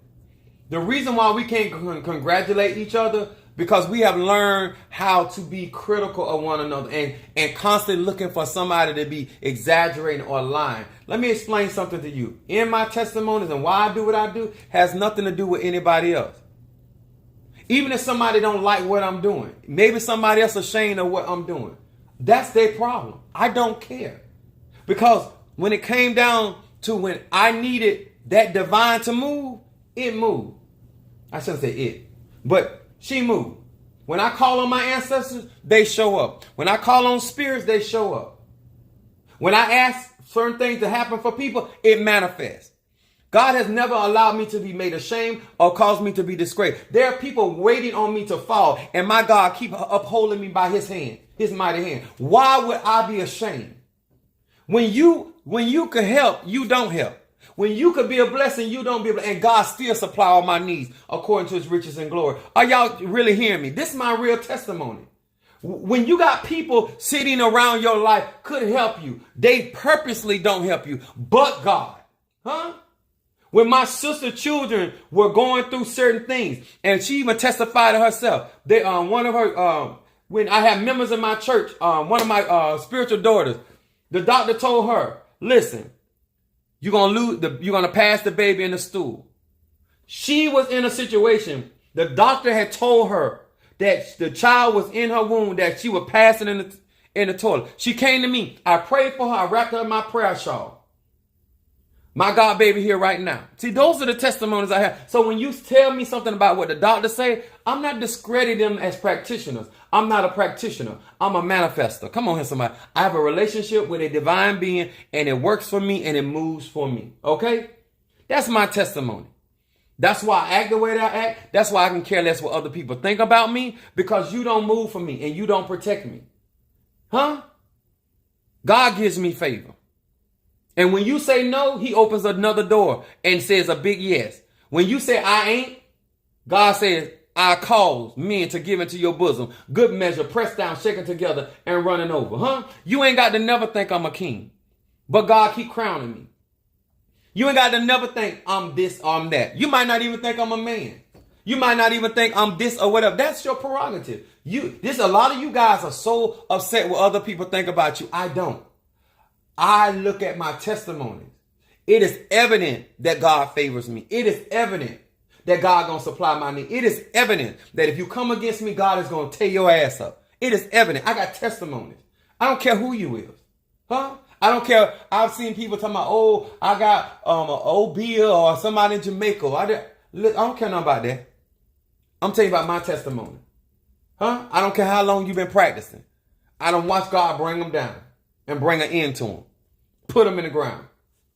The reason why we can't congratulate each other, because we have learned how to be critical of one another and constantly looking for somebody to be exaggerating or lying. Let me explain something to you. In my testimonies and why I do what I do has nothing to do with anybody else. Even if somebody don't like what I'm doing, maybe somebody else ashamed of what I'm doing. That's their problem. I don't care. Because when it came down to when I needed that divine to move, it moved. I shouldn't say it, but she moved. When I call on my ancestors, they show up. When I call on spirits, they show up. When I ask certain things to happen for people, it manifests. God has never allowed me to be made ashamed or caused me to be disgraced. There are people waiting on me to fall, and my God keep upholding me by his hand, his mighty hand. Why would I be ashamed? When you can help, you don't help. When you could be a blessing, you don't be a blessing. And God still supply all my needs according to his riches and glory. Are y'all really hearing me? This is my real testimony. When you got people sitting around your life could help you, they purposely don't help you, but God. Huh? When my sister's children were going through certain things, and she even testified to herself, they one of her when I have members in my church, one of my spiritual daughters, the doctor told her, listen, you're gonna pass the baby in the stool. She was in a situation, the doctor had told her that the child was in her womb, that she was passing in the toilet. She came to me. I prayed for her. I wrapped her in my prayer shawl. My God baby here right now. See, those are the testimonies I have. So when you tell me something about what the doctor say, I'm not discrediting them as practitioners. I'm not a practitioner. I'm a manifester. Come on here, somebody. I have a relationship with a divine being, and it works for me and it moves for me. Okay? That's my testimony. That's why I act the way that I act. That's why I can care less what other people think about me, because you don't move for me and you don't protect me. Huh? God gives me favor. And when you say no, he opens another door and says a big yes. When you say I ain't, God says, I cause men to give into your bosom. Good measure, pressed down, shaken together, and running over. Huh? You ain't got to never think I'm a king. But God keep crowning me. You ain't got to never think I'm this or I'm that. You might not even think I'm a man. You might not even think I'm this or whatever. That's your prerogative. A lot of you guys are so upset what other people think about you. I don't. I look at my testimonies. It is evident that God favors me. It is evident that God gonna supply my need. It is evident that if you come against me, God is gonna tear your ass up. It is evident. I got testimonies. I don't care who you is. Huh? I don't care. I've seen people talking about, oh, I got an old Bill or somebody in Jamaica. I don't care nothing about that. I'm telling you about my testimony. Huh? I don't care how long you've been practicing. I don't watch God bring them down and bring an end to them. Put them in the ground.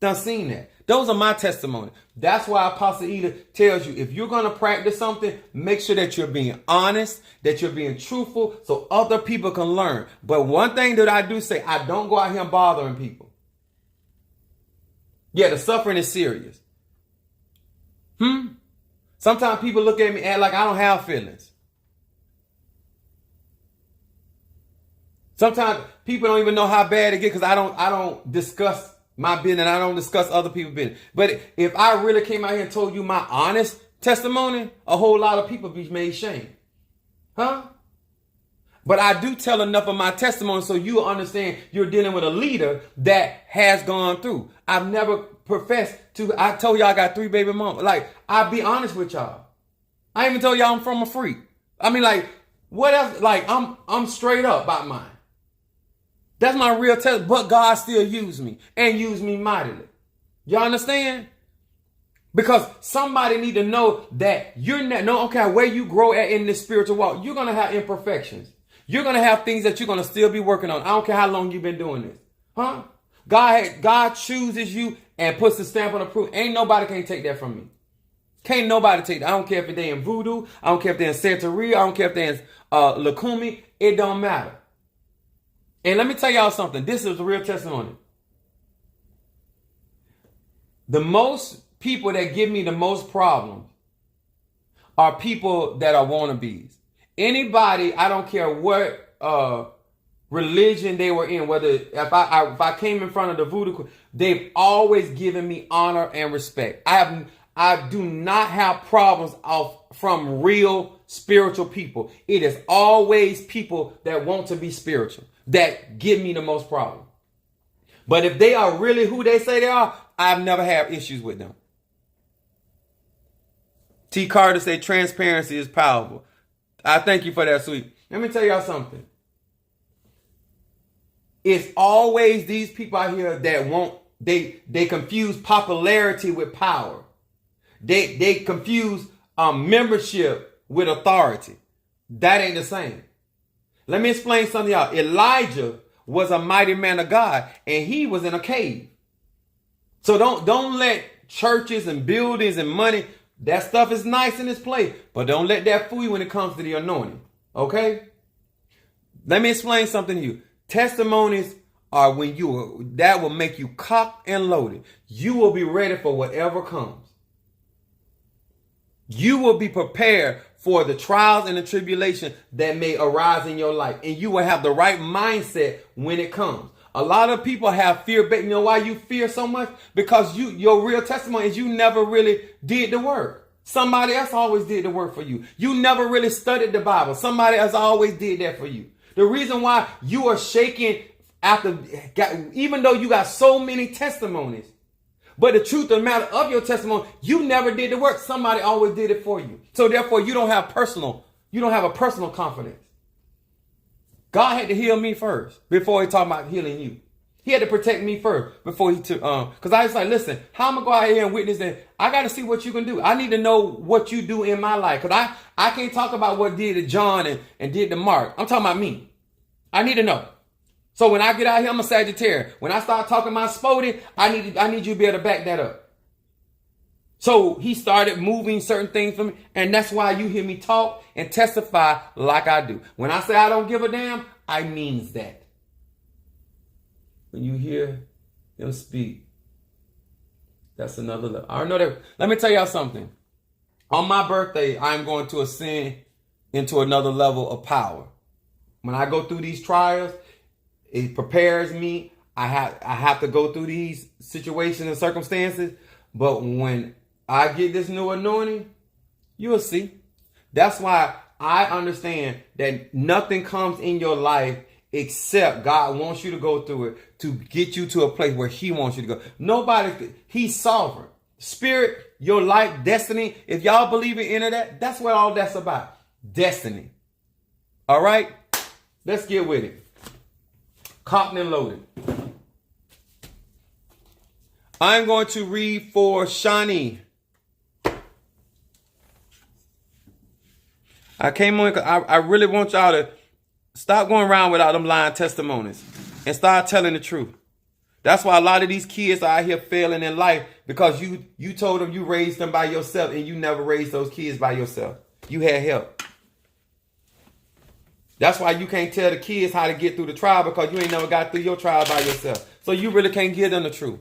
Done seen that. Those are my testimonies. That's why Apostle Eda tells you, if you're going to practice something, make sure that you're being honest, that you're being truthful, so other people can learn. But one thing that I do say, I don't go out here bothering people. Yeah, the suffering is serious. Sometimes people look at me and act like I don't have feelings. Sometimes people don't even know how bad it gets because I don't discuss my business. I don't discuss other people's business. But if I really came out here and told you my honest testimony, a whole lot of people be made shame. Huh? But I do tell enough of my testimony so you understand you're dealing with a leader that has gone through. I've never professed to. I told y'all I got 3 baby mamas. Like, I'll be honest with y'all. I even told y'all I'm from a freak. I mean, like, what else? Like, I'm straight up about mine. That's my real test, but God still used me and used me mightily. Y'all understand? Because somebody need to know that you're not, no, okay, where you grow at in this spiritual walk, you're going to have imperfections. You're going to have things that you're going to still be working on. I don't care how long you've been doing this. Huh? God chooses you and puts the stamp on the proof. Ain't nobody can take that from me. Can't nobody take that. I don't care if they're in voodoo. I don't care if they're in Santeria. I don't care if they're in Lakumi. It don't matter. And let me tell y'all something. This is a real testimony. The most people that give me the most problems are people that are wannabes. Anybody, I don't care what religion they were in, whether if I came in front of the voodoo, they've always given me honor and respect. I do not have problems from real spiritual people. It is always people that want to be spiritual that give me the most problem. But if they are really who they say they are, I've never had issues with them. T. Carter said transparency is powerful. I thank you for that, sweet. Let me tell y'all something. It's always these people out here that they confuse popularity with power. They confuse membership with authority. That ain't the same. Let me explain something to y'all. Elijah was a mighty man of God, and he was in a cave. So don't let churches and buildings and money, that stuff is nice in its place, but don't let that fool you when it comes to the anointing. Okay? Let me explain something to you. Testimonies are that will make you cocked and loaded. You will be ready for whatever comes. You will be prepared for the trials and the tribulation that may arise in your life. And you will have the right mindset when it comes. A lot of people have fear. You know why you fear so much? Because your real testimony is you never really did the work. Somebody else always did the work for you. You never really studied the Bible. Somebody else always did that for you. The reason why you are shaking even though you got so many testimonies, but the truth of the matter of your testimony, you never did the work. Somebody always did it for you. So therefore, you don't have a personal confidence. God had to heal me first before he talked about healing you. He had to protect me first before he took, because I was like, listen, how am I going to go out here and witness that? I got to see what you can do. I need to know what you do in my life. Because I can't talk about what did to John and did to Mark. I'm talking about me. I need to know. So when I get out here, I'm a Sagittarius. When I start talking my spotty, I need you to be able to back that up. So he started moving certain things for me. And that's why you hear me talk and testify like I do. When I say I don't give a damn, I means that. When you hear him speak, that's another level. I know that. Let me tell y'all something. On my birthday, I'm going to ascend into another level of power. When I go through these trials, it prepares me. I have to go through these situations and circumstances. But when I get this new anointing, you'll see. That's why I understand that nothing comes in your life except God wants you to go through it to get you to a place where he wants you to go. He's sovereign. Spirit, your life, destiny. If y'all believe in any of that, that's what all that's about. Destiny. All right? Let's get with it. Cocked and loaded. I'm going to read for Shani. I came on because I really want y'all to stop going around without them lying testimonies and start telling the truth. That's why a lot of these kids are out here failing in life because you told them you raised them by yourself and you never raised those kids by yourself. You had help. That's why you can't tell the kids how to get through the trial because you ain't never got through your trial by yourself. So you really can't give them the truth.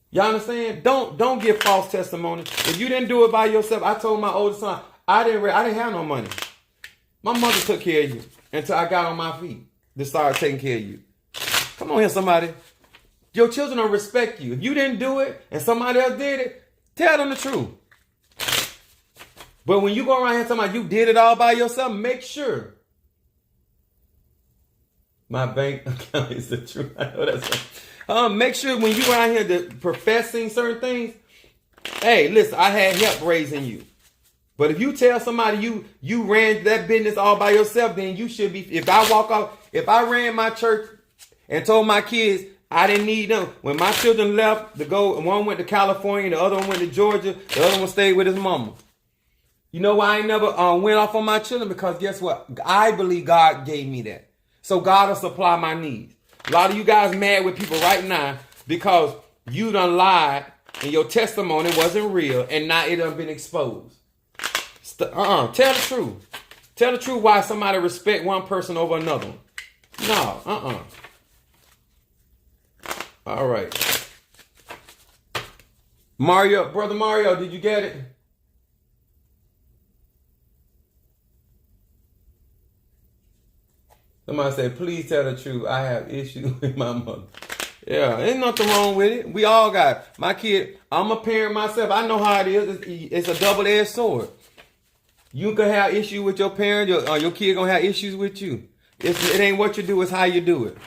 Y'all understand? Don't give false testimony. If you didn't do it by yourself, I told my oldest son, I didn't have no money. My mother took care of you until I got on my feet to start taking care of you. Come on here, somebody. Your children don't respect you. If you didn't do it and somebody else did it, tell them the truth. But when you go around here talking about you did it all by yourself, make sure. My bank account is the truth. I know that's make sure when you around here professing certain things, hey, listen, I had help raising you. But if you tell somebody you ran that business all by yourself, then you should be. If I ran my church and told my kids I didn't need them. When my children left to go, one went to California, the other one went to Georgia, the other one stayed with his mama. You know why I ain't never went off on my children? Because guess what? I believe God gave me that. So God will supply my needs. A lot of you guys mad with people right now because you done lied and your testimony wasn't real and now it done been exposed. Tell the truth. Tell the truth why somebody respect one person over another. No, All right. Mario, Brother Mario, did you get it? Somebody said, please tell the truth. I have issues with my mother. Yeah, ain't nothing wrong with it. We all got it. My kid, I'm a parent myself. I know how it is. It's a double-edged sword. You can have issues with your parent. Your kid going to have issues with you. It ain't what you do, it's how you do it.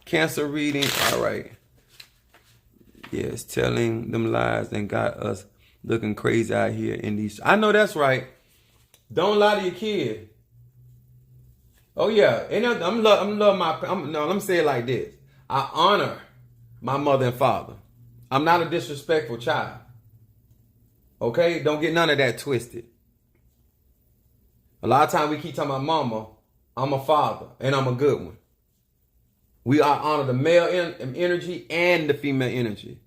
Cancer reading. All right. Yes, telling them lies and got us looking crazy out here in these. I know that's right. Don't lie to your kid. Oh yeah, and let me say it like this. I honor my mother and father. I'm not a disrespectful child. Okay? Don't get none of that twisted. A lot of times we keep talking about mama. I'm a father, and I'm a good one. We honor the male energy and the female energy.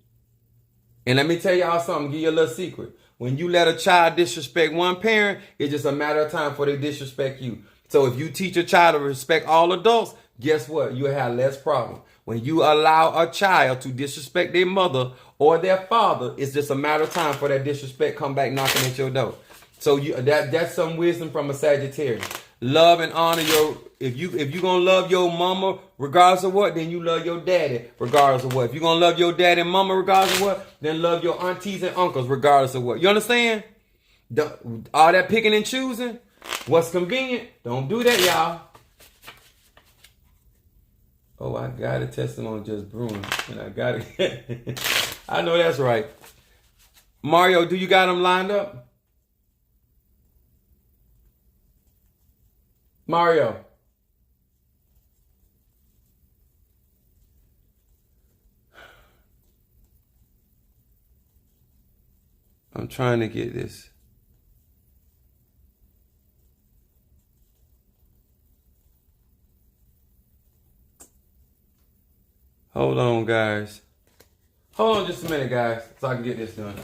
And let me tell y'all something, give you a little secret. When you let a child disrespect one parent, it's just a matter of time before they disrespect you. So if you teach a child to respect all adults, guess what? You'll have less problem. When you allow a child to disrespect their mother or their father, it's just a matter of time for that disrespect come back knocking at your door. So that's some wisdom from a Sagittarius. Love and honor if you gonna love your mama regardless of what, then you love your daddy regardless of what. If you're gonna love your daddy and mama regardless of what, then love your aunties and uncles regardless of what. You understand? All that picking and choosing, what's convenient, don't do that, y'all. Oh, I got a testimony just brewing, and I got it. I know that's right. Mario, do you got them lined up? Mario. I'm trying to get this. Hold on, guys. Hold on just a minute, guys, so I can get this done.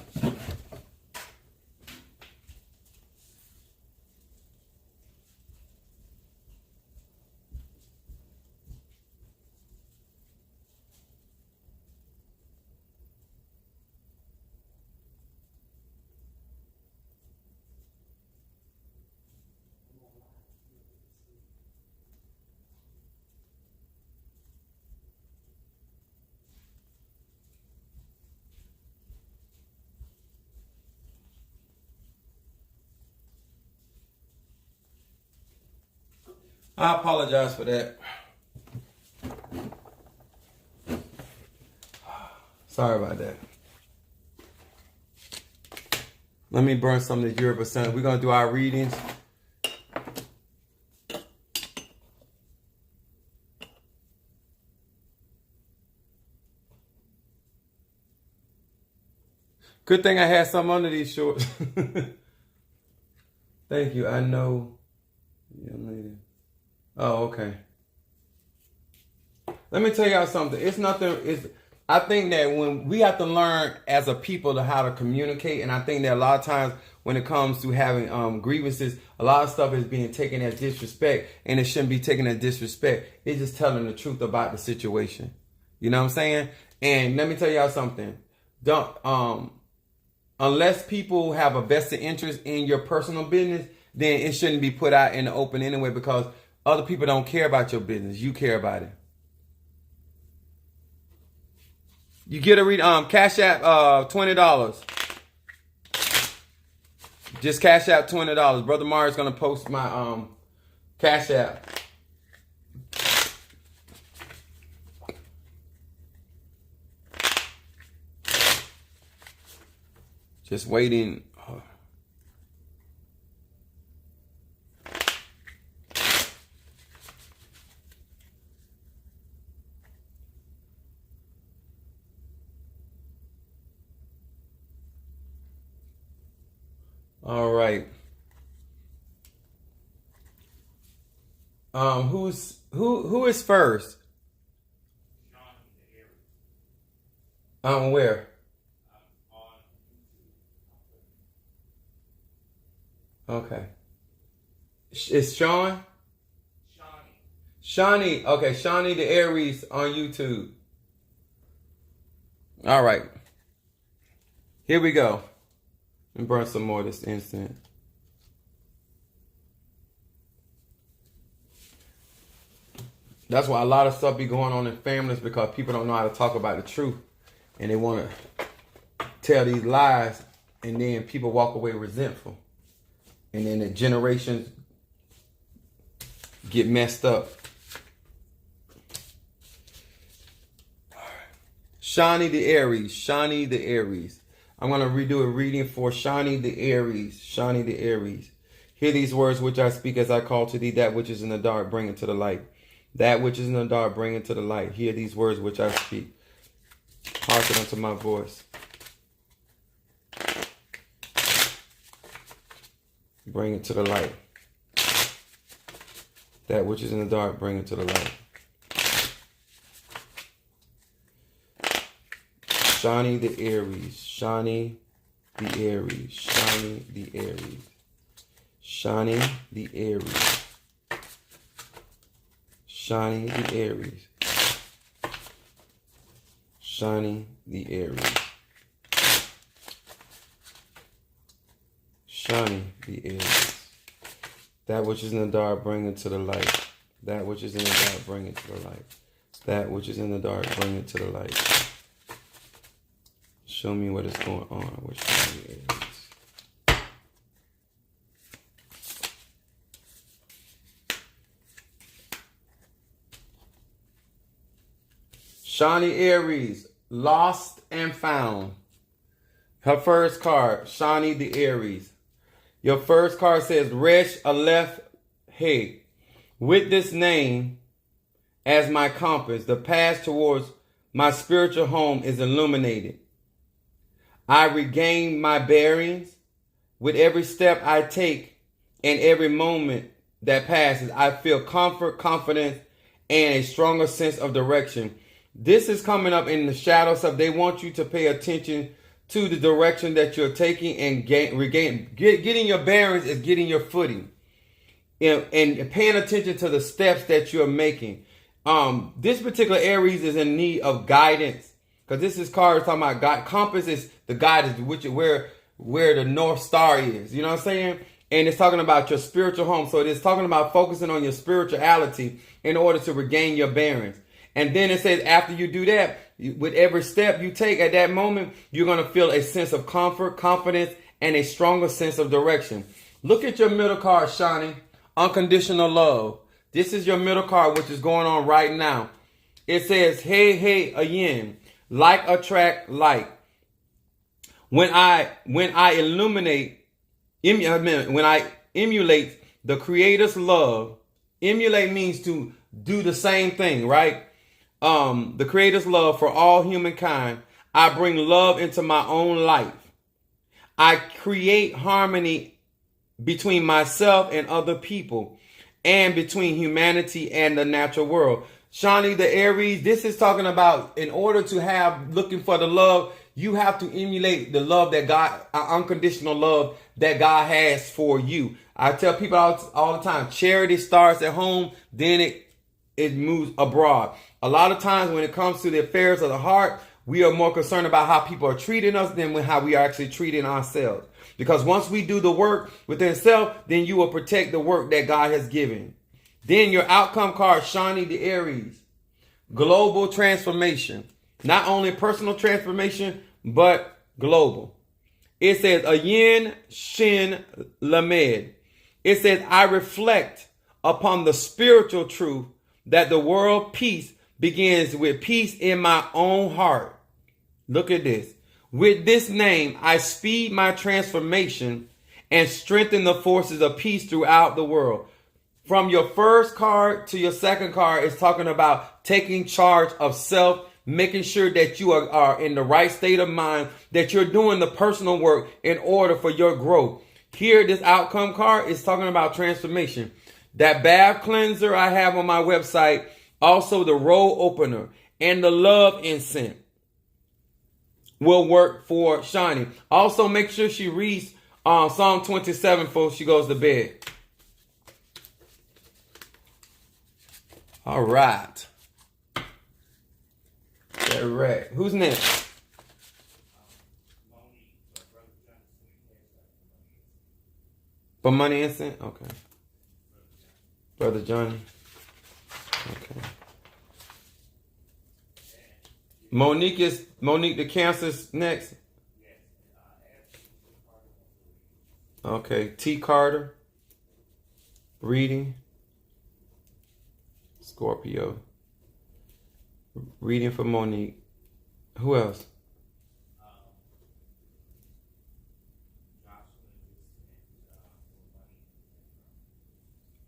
I apologize for that. Sorry about that. Let me burn some of the Yoruba Sun. We're going to do our readings. Good thing I had some under these shorts. Thank you. I know. Young lady. Oh, okay. Let me tell y'all something. It's nothing. I think that when we have to learn as a people how to communicate, and I think that a lot of times when it comes to having grievances, a lot of stuff is being taken as disrespect, and it shouldn't be taken as disrespect. It's just telling the truth about the situation. You know what I'm saying? And let me tell y'all something. Unless people have a vested interest in your personal business, then it shouldn't be put out in the open anyway, because other people don't care about your business. You care about it. You get a read. Cash App $20. Just Cash App $20. Brother Mario's gonna post my Cash App. Just waiting. All right. Who is first? Where? Okay. It's Sean? Shawnee. Okay, Shawnee the Aries on YouTube. All right. Here we go. Let me burn some more of this incense. That's why a lot of stuff be going on in families, because people don't know how to talk about the truth. And they want to tell these lies, and then people walk away resentful. And then the generations get messed up. Shawnee the Aries. Shawnee the Aries. I'm going to redo a reading for Shawnee the Aries. Shawnee the Aries. Hear these words which I speak as I call to thee that which is in the dark, bring it to the light. That which is in the dark, bring it to the light. Hear these words which I speak. Hearken unto my voice. Bring it to the light. That which is in the dark, bring it to the light. Shawnee the Aries. Shawnee the Aries. Shawnee the Aries. Shawnee the Aries. Shawnee the Aries. Shawnee the Aries. Shawnee the Aries. That which is in the dark, bring it to the light. That which is in the dark, bring it to the light. That which is in the dark, bring it to the light. Show me what is going on with Shawnee the Aries. Shawnee Aries, lost and found. Her first card, Shawnee the Aries. Your first card says, Resh Aleph He. With this name as my compass, the path towards my spiritual home is illuminated. I regain my bearings. With every step I take and every moment that passes, I feel comfort, confidence, and a stronger sense of direction. This is coming up in the shadow stuff. They want you to pay attention to the direction that you're taking and getting your bearings is getting your footing, and paying attention to the steps that you're making. This particular Aries is in need of guidance, because this is card talking about God. Compass is the guidance, which is where the North Star is. You know what I'm saying? And it's talking about your spiritual home. So it is talking about focusing on your spirituality in order to regain your bearings. And then it says after you do that, with every step you take at that moment, you're going to feel a sense of comfort, confidence, and a stronger sense of direction. Look at your middle card, Shawnee. Unconditional love. This is your middle card, which is going on right now. It says, hey, hey, again, like attract like. When I emulate the Creator's love, emulate means to do the same thing, right? The Creator's love for all humankind. I bring love into my own life. I create harmony between myself and other people, and between humanity and the natural world. Shawnee the Aries, this is talking about in order to have looking for the love, you have to emulate the love that God, unconditional love that God has for you. I tell people all the time, charity starts at home, then it moves abroad. A lot of times when it comes to the affairs of the heart, we are more concerned about how people are treating us than how we are actually treating ourselves. Because once we do the work within self, then you will protect the work that God has given. Then your outcome card, Shawnee the Aries. Global transformation. Not only personal transformation, but global. It says, Ayin Shin Lamed. It says, I reflect upon the spiritual truth that the world peace begins with peace in my own heart. Look at this. With this name, I speed my transformation and strengthen the forces of peace throughout the world. From your first card to your second card, it's talking about taking charge of self, making sure that you are in the right state of mind, that you're doing the personal work in order for your growth. Here, this outcome card is talking about transformation. That bath cleanser I have on my website, also the roll opener and the love incense will work for Shani. Also, make sure she reads Psalm 27 before she goes to bed. All right. All right. Who's next? For money instant? Okay. Brother Johnny. Okay. Monique the Cancer's next. Okay. T. Carter. Reading. Scorpio. Reading for Monique. Who else?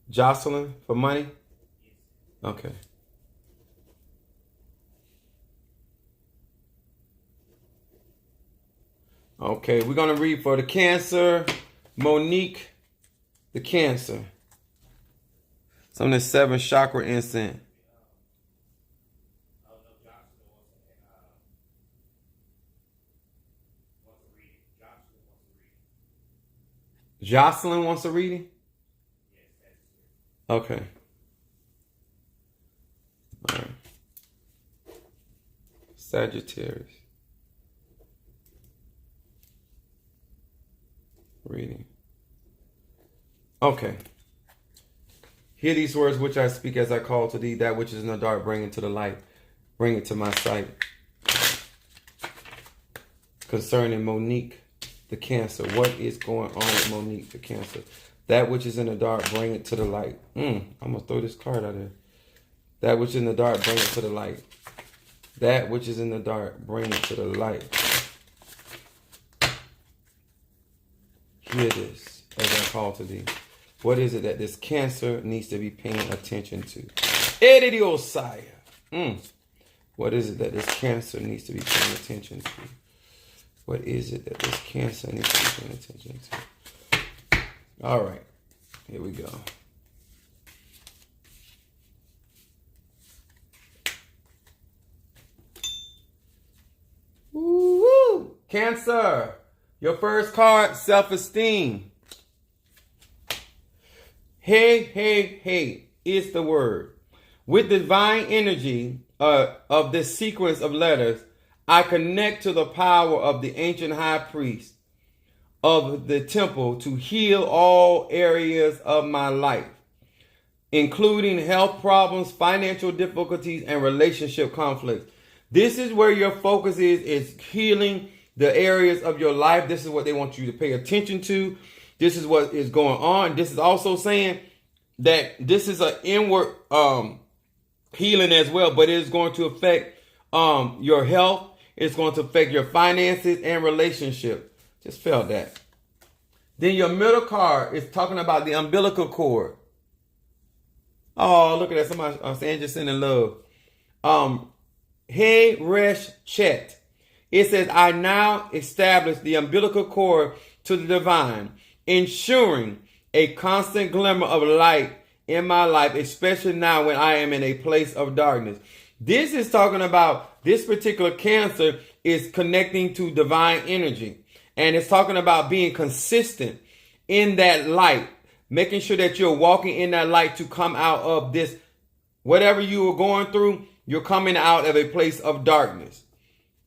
Jocelyn for money? Okay. Okay, we're going to read for the Cancer, Monique, the Cancer. Some of the 7 chakra incense. Jocelyn wants a reading? Okay. All right. Sagittarius. Reading. Okay. Hear these words which I speak as I call to thee, that which is in the dark, bring it to the light. Bring it to my sight. Concerning Monique, the Cancer. What is going on with Monique, the Cancer? That which is in the dark, bring it to the light. I'm going to throw this card out there. That which is in the dark, bring it to the light. That which is in the dark, bring it to the light. Hear this as I call to thee. What is it that this Cancer needs to be paying attention to? Ediosaya. What is it that this Cancer needs to be paying attention to? What is it that this Cancer needs to be paying attention to? All right, here we go. Woo-hoo. Cancer, your first card, self-esteem. Hey is the word. With divine energy of this sequence of letters, I connect to the power of the ancient high priest of the temple to heal all areas of my life, including health problems, financial difficulties, and relationship conflicts. This is where your focus is healing the areas of your life. This is what they want you to pay attention to. This is what is going on. This is also saying that this is an inward healing as well, but it is going to affect your health. It's going to affect your finances and relationship. Just felt that. Then your middle card is talking about the umbilical cord. Oh, look at that. Somebody saying just sending love. Hey, Resh Chet. It says, I now establish the umbilical cord to the divine, ensuring a constant glimmer of light in my life, especially now when I am in a place of darkness. This is talking about this particular Cancer is connecting to divine energy. And it's talking about being consistent in that light, making sure that you're walking in that light to come out of this, whatever you were going through, you're coming out of a place of darkness.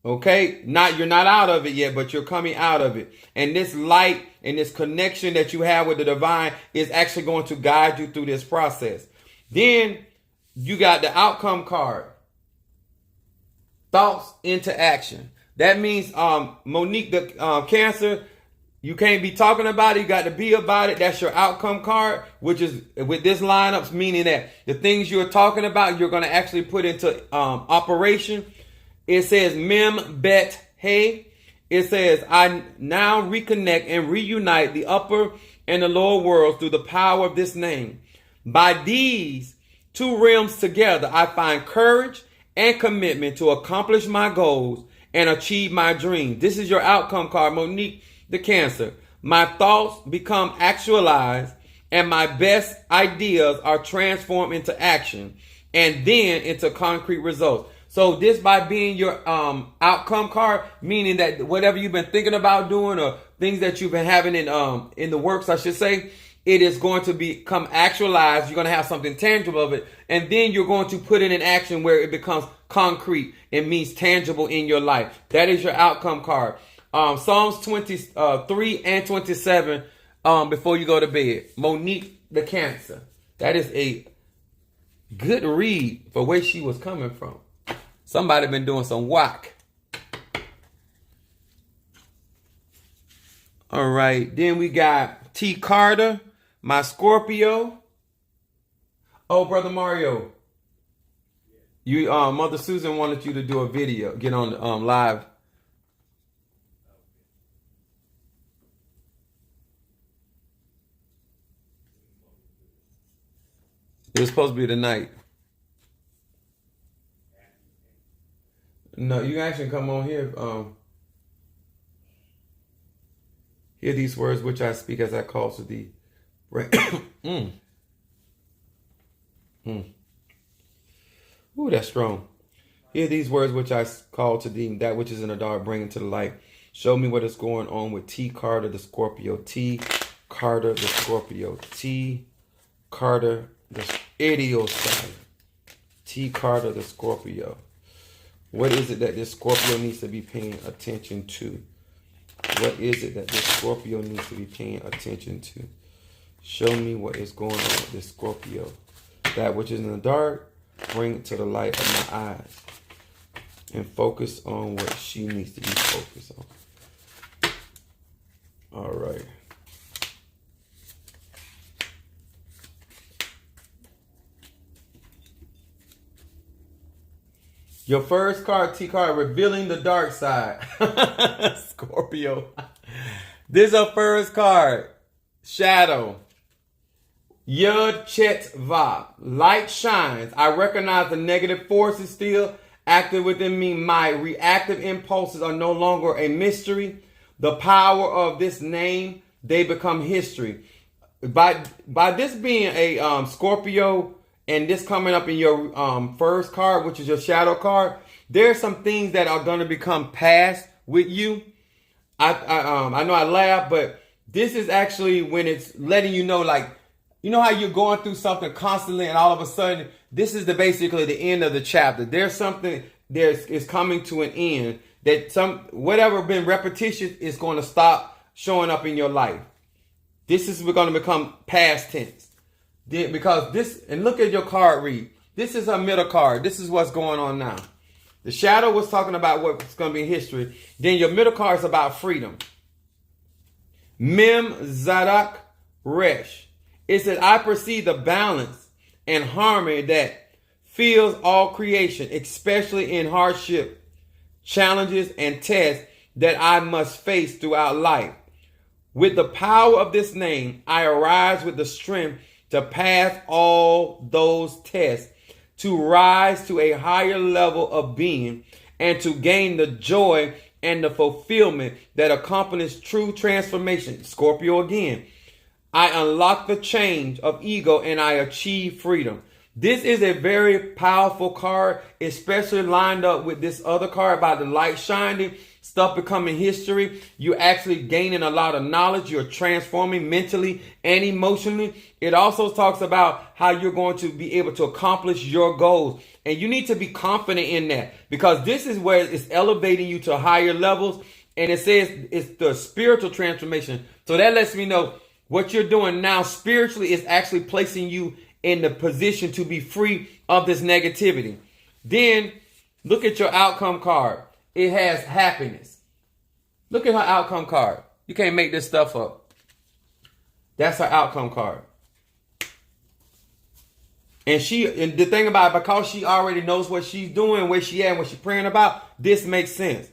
Okay? You're not out of it yet, but you're coming out of it. And this light and this connection that you have with the divine is actually going to guide you through this process. Then you got the outcome card. Thoughts into action. That means Monique, the Cancer, you can't be talking about it. You got to be about it. That's your outcome card, which is with this lineups, meaning that the things you're talking about, you're going to actually put into operation. It says Mem Bet Hey. It says, I now reconnect and reunite the upper and the lower worlds through the power of this name. By these two realms together, I find courage and commitment to accomplish my goals and achieve my dream. This is your outcome card, Monique, the Cancer. My thoughts become actualized, and my best ideas are transformed into action and then into concrete results. So this by being your outcome card, meaning that whatever you've been thinking about doing or things that you've been having in the works, I should say, it is going to become actualized. You're going to have something tangible of it, and then you're going to put it in action where it becomes concrete. It means tangible in your life. That is your outcome card. Psalms 23 and 27 before you go to bed. Monique the Cancer. That is a good read for where she was coming from. Somebody been doing some whack. All right. Then we got T. Carter, my Scorpio. Oh, Brother Mario. You, Mother Susan wanted you to do a video. Get on live. It was supposed to be tonight. No, you can actually come on here. Hear these words which I speak as I call to thee. Ooh, that's strong. Hear these words which I call to thee, that which is in the dark, bring into the light. Show me what is going on with T. Carter, the Scorpio. T. Carter, the Scorpio. T. Carter, the Idiocide. T. Carter, the Scorpio. What is it that this Scorpio needs to be paying attention to? What is it that this Scorpio needs to be paying attention to? Show me what is going on with this Scorpio. That which is in the dark, bring it to the light of my eyes. And focus on what she needs to be focused on. All right. Your first card, T card, revealing the dark side. Scorpio. This is our first card. Shadow. Yud Chet Vav. Light shines. I recognize the negative forces still active within me. My reactive impulses are no longer a mystery. The power of this name, they become history. By this being a Scorpio, and this coming up in your first card, which is your shadow card, there's some things that are going to become past with you. I know I laugh, but this is actually when it's letting you know, like, you know how you're going through something constantly, and all of a sudden, this is basically the end of the chapter. There's something is coming to an end that whatever been repetitious is going to stop showing up in your life. This is going to become past tense. Because this, and look at your card read. This is a middle card. This is what's going on now. The shadow was talking about what's going to be history. Then your middle card is about freedom. Mem Zadak Resh. It says, I perceive the balance and harmony that fills all creation, especially in hardship, challenges, and tests that I must face throughout life. With the power of this name, I arise with the strength to pass all those tests, to rise to a higher level of being, and to gain the joy and the fulfillment that accompanies true transformation. Scorpio again. I unlock the change of ego and I achieve freedom. This is a very powerful card, especially lined up with this other card about the light shining, stuff becoming history. You're actually gaining a lot of knowledge. You're transforming mentally and emotionally. It also talks about how you're going to be able to accomplish your goals. And you need to be confident in that, because this is where it's elevating you to higher levels. And it says it's the spiritual transformation. So that lets me know what you're doing now spiritually is actually placing you in the position to be free of this negativity. Then look at your outcome card. It has happiness. Look at her outcome card. You can't make this stuff up. That's her outcome card. And the thing about it, because she already knows what she's doing, where she at, what she's praying about, this makes sense.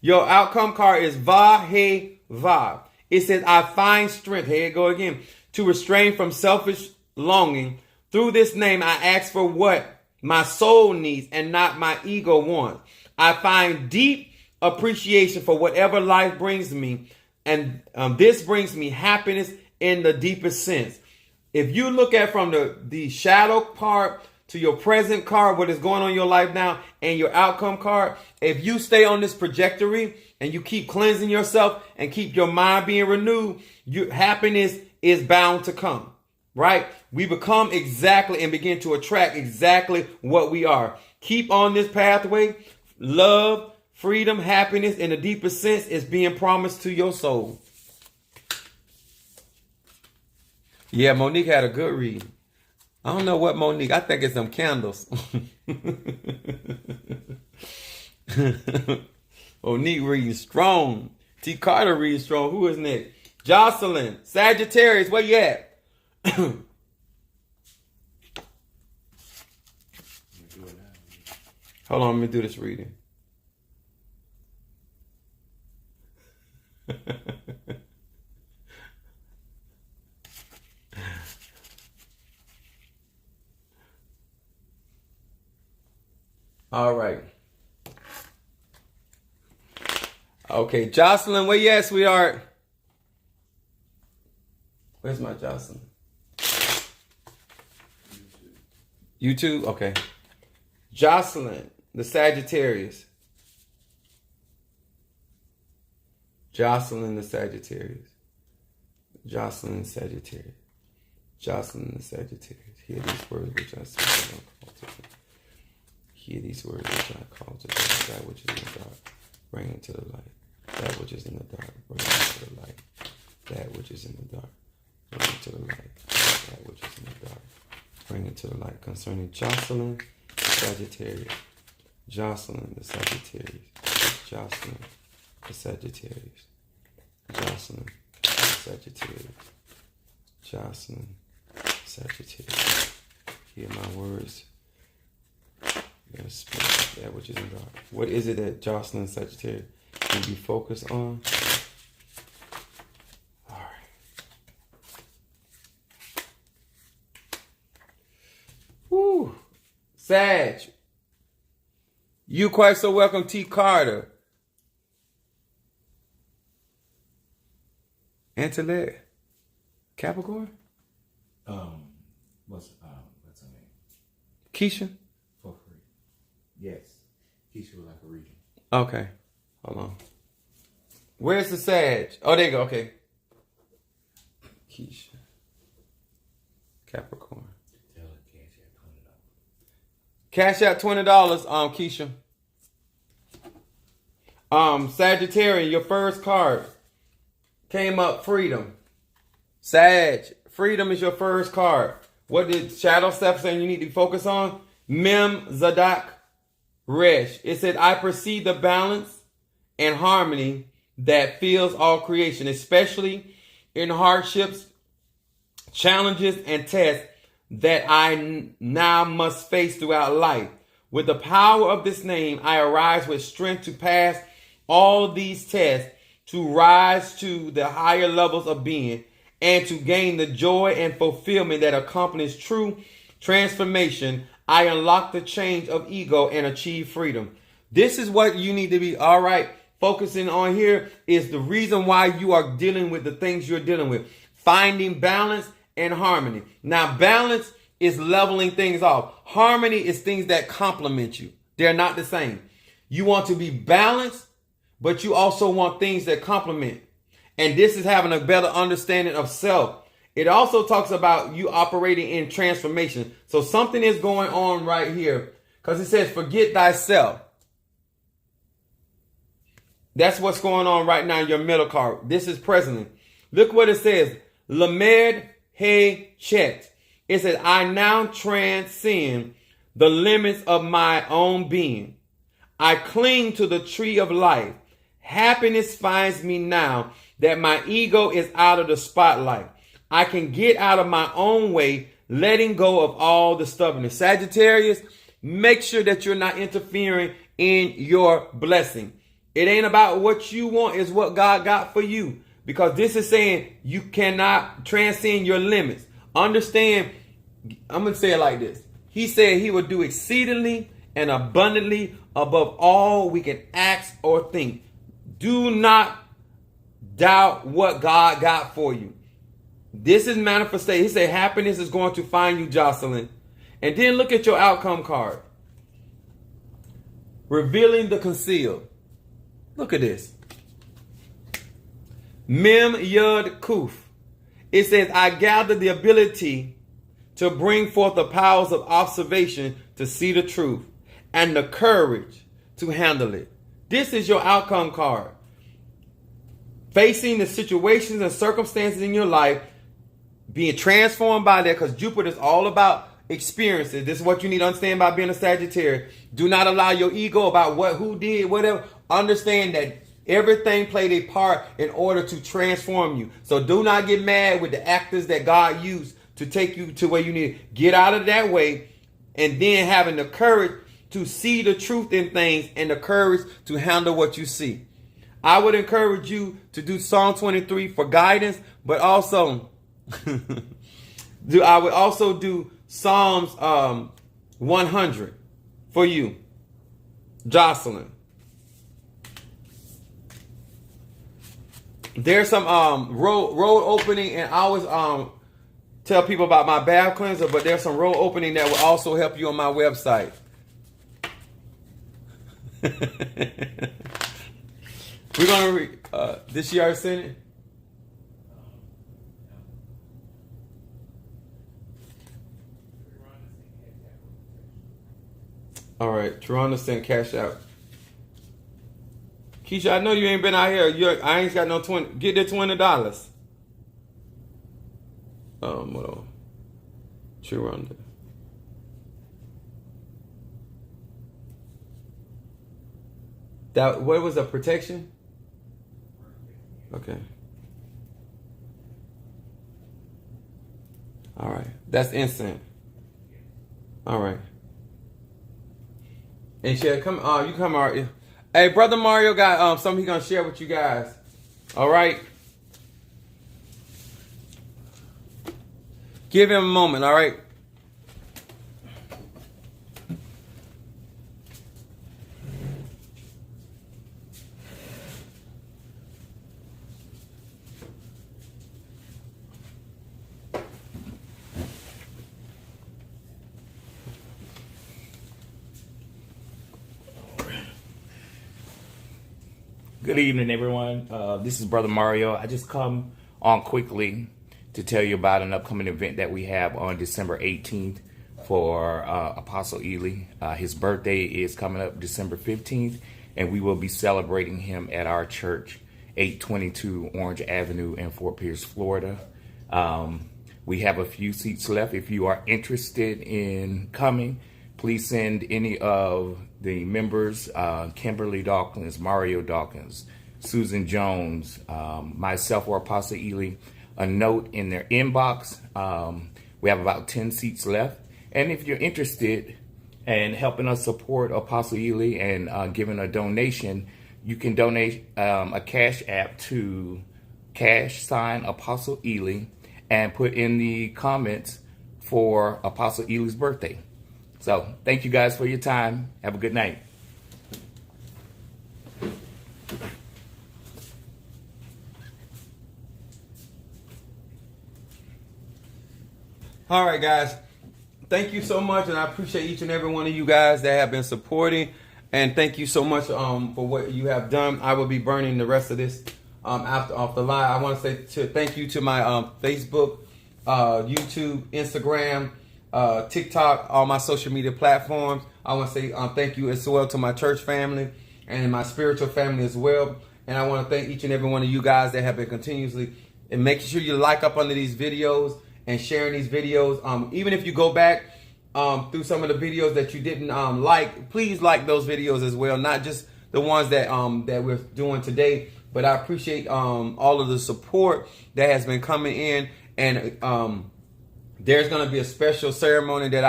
Your outcome card is Va-He Vav. It says, I find strength, here you go again, to restrain from selfish longing. Through this name, I ask for what my soul needs and not my ego wants. I find deep appreciation for whatever life brings me. And this brings me happiness in the deepest sense. If you look at from the shadow part to your present card, what is going on in your life now, and your outcome card, if you stay on this trajectory and you keep cleansing yourself and keep your mind being renewed, your happiness is bound to come, right? We become exactly and begin to attract exactly what we are. Keep on this pathway. Love, freedom, happiness in the deepest sense is being promised to your soul. Yeah, Monique had a good read. I don't know what Monique. I think it's some candles. Monique reading strong. T. Carter reading strong. Who is next? Jocelyn, Sagittarius. Where you at? Hold on, let me do this reading. All right. Okay, Jocelyn, where you at, sweetheart? Where's my Jocelyn? YouTube? Okay. Jocelyn, the Sagittarius. Jocelyn, the Sagittarius. Jocelyn, the Sagittarius. Jocelyn, the Sagittarius. Hear these words which I speak. Hear these words which I call to them. That which is in the dark, bring it to the light. That which is in the dark, bring it to the light. That which is in the dark, bring it to the light. That which is in the dark, bring it to the light. Concerning Jocelyn, the Sagittarius. Jocelyn, the Sagittarius. Jocelyn, the Sagittarius. Jocelyn, the Sagittarius. Jocelyn, Sagittarius. Hear my words. Yes, that which is in dark. What is it that Jocelyn Sagittarius can be focused on? All right. Woo. Sag. You quite so welcome, T. Carter. Intellect. Capricorn? What's her name? Keisha? For free. Yes. Keisha was like a region. Okay. Hold on. Where's the Sag? Oh, there you go. Okay. Keisha. Capricorn. Tell her cash out $20. Cash out $20, Keisha. Sagittarius, your first card came up, freedom. Sag, freedom is your first card. What did Shadow Step saying you need to focus on? Mem Zadak Resh. It said, I perceive the balance and harmony that fills all creation, especially in hardships, challenges, and tests that I now must face throughout life. With the power of this name, I arise with strength to pass all these tests, to rise to the higher levels of being, and to gain the joy and fulfillment that accompanies true transformation. I unlock the chains of ego and achieve freedom. This is what you need to be, all right, focusing on here is the reason why you are dealing with the things you're dealing with. Finding balance and harmony. Now, balance is leveling things off. Harmony is things that complement you. They're not the same. You want to be balanced, but you also want things that complement. And this is having a better understanding of self. It also talks about you operating in transformation. So something is going on right here because it says, forget thyself. That's what's going on right now in your middle card. This is presently. Look what it says. Lamed He Chet. It says, I now transcend the limits of my own being. I cling to the tree of life. Happiness finds me now that my ego is out of the spotlight. I can get out of my own way, letting go of all the stubbornness. Sagittarius, make sure that you're not interfering in your blessing. It ain't about what you want, it's what God got for you. Because this is saying you cannot transcend your limits. Understand, I'm going to say it like this. He said he would do exceedingly and abundantly above all we can ask or think. Do not doubt what God got for you. This is manifestation. He said happiness is going to find you, Jocelyn. And then look at your outcome card. Revealing the concealed. Look at this. Mem Yud Kuf. It says, I gather the ability to bring forth the powers of observation to see the truth and the courage to handle it. This is your outcome card. Facing the situations and circumstances in your life, being transformed by that, because Jupiter is all about experiences. This is what you need to understand about being a Sagittarius. Do not allow your ego about who did, whatever. Understand that everything played a part in order to transform you. So do not get mad with the actors that God used to take you to where you need to get out of that way, and then having the courage to see the truth in things and the courage to handle what you see. I would encourage you to do Psalm 23 for guidance, but also I would also do Psalms 100 for you, Jocelyn. There's some road opening, and I always tell people about my bath cleanser, but there's some road opening that will also help you on my website. We're gonna read. This year I sent it. All right, Toronto sent cash out. Keisha, I know you ain't been out here. I ain't got no 20. Get the $20. Hold on. Toronto. What was the protection? Okay. All right. That's instant. All right. And share, come on, you come out. Hey, Brother Mario got something he's gonna share with you guys. All right. Give him a moment, all right? Good evening, everyone. This is Brother Mario. I just come on quickly to tell you about an upcoming event that we have on December 18th for Apostle Ely. His birthday is coming up December 15th, and we will be celebrating him at our church, 822 Orange Avenue in Fort Pierce, Florida. We have a few seats left. If you are interested in coming, please send any of the members, Kimberly Dawkins, Mario Dawkins, Susan Jones, myself, or Apostle Ely, a note in their inbox. We have about 10 seats left. And if you're interested in helping us support Apostle Ely and giving a donation, you can donate a cash app to #Apostle Ely and put in the comments for Apostle Ely's birthday. So thank you guys for your time. Have a good night. All right, guys. Thank you so much, and I appreciate each and every one of you guys that have been supporting. And thank you so much for what you have done. I will be burning the rest of this after off the line. I want to say thank you to my Facebook, YouTube, Instagram, TikTok, all my social media platforms. I want to say thank you as well to my church family and my spiritual family as well. And I want to thank each and every one of you guys that have been continuously and making sure you like up under these videos and sharing these videos. Even if you go back through some of the videos that you didn't like, please like those videos as well. Not just the ones that that we're doing today, but I appreciate all of the support that has been coming in. And there's going to be a special ceremony that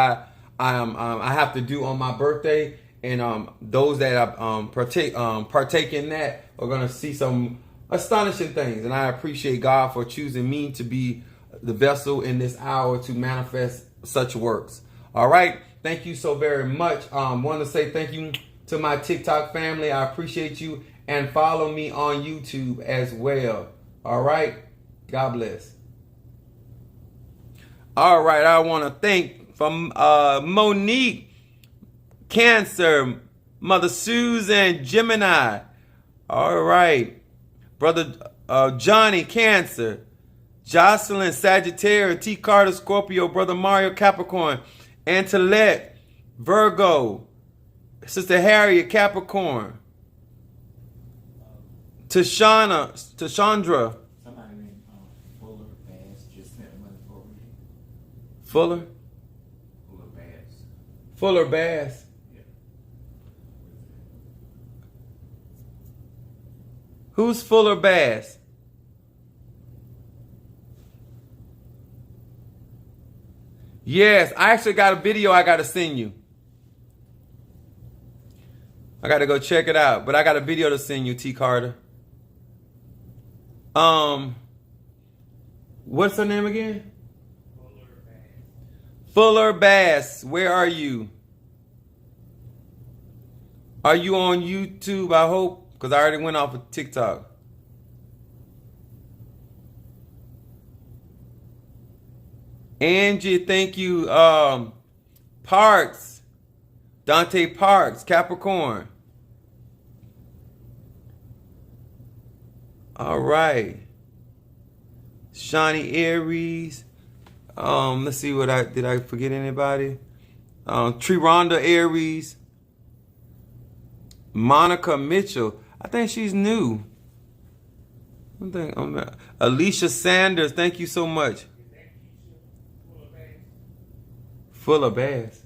I have to do on my birthday, and those that partake in that are going to see some astonishing things. And I appreciate God for choosing me to be the vessel in this hour to manifest such works. All right, thank you so very much. Want to say thank you to my TikTok family. I appreciate you, and follow me on YouTube as well. All right. God bless. All right. I want to thank from Monique, Cancer, Mother Susan, Gemini. All right. Brother Johnny, Cancer. Jocelyn, Sagittarius. T. Carter, Scorpio. Brother Mario, Capricorn. Antoinette, Virgo. Sister Harriet, Capricorn. Tashandra. Somebody named Fuller Bass just sent money for me. Fuller? Fuller Bass. Fuller Bass. Yeah. Who's Fuller Bass? Yes, I actually got a video I got to send you. I got to go check it out, but I got a video to send you, T. Carter. What's her name again? Fuller Bass. Fuller Bass. Where are you? Are you on YouTube, I hope? Because I already went off of TikTok. Angie, thank you. Parks. Dante Parks, Capricorn. All right. Shawnee Aries. Let's see what did I forget anybody? Trironda Aries. Monica Mitchell. I think she's new. Alicia Sanders, thank you so much. Full of bass.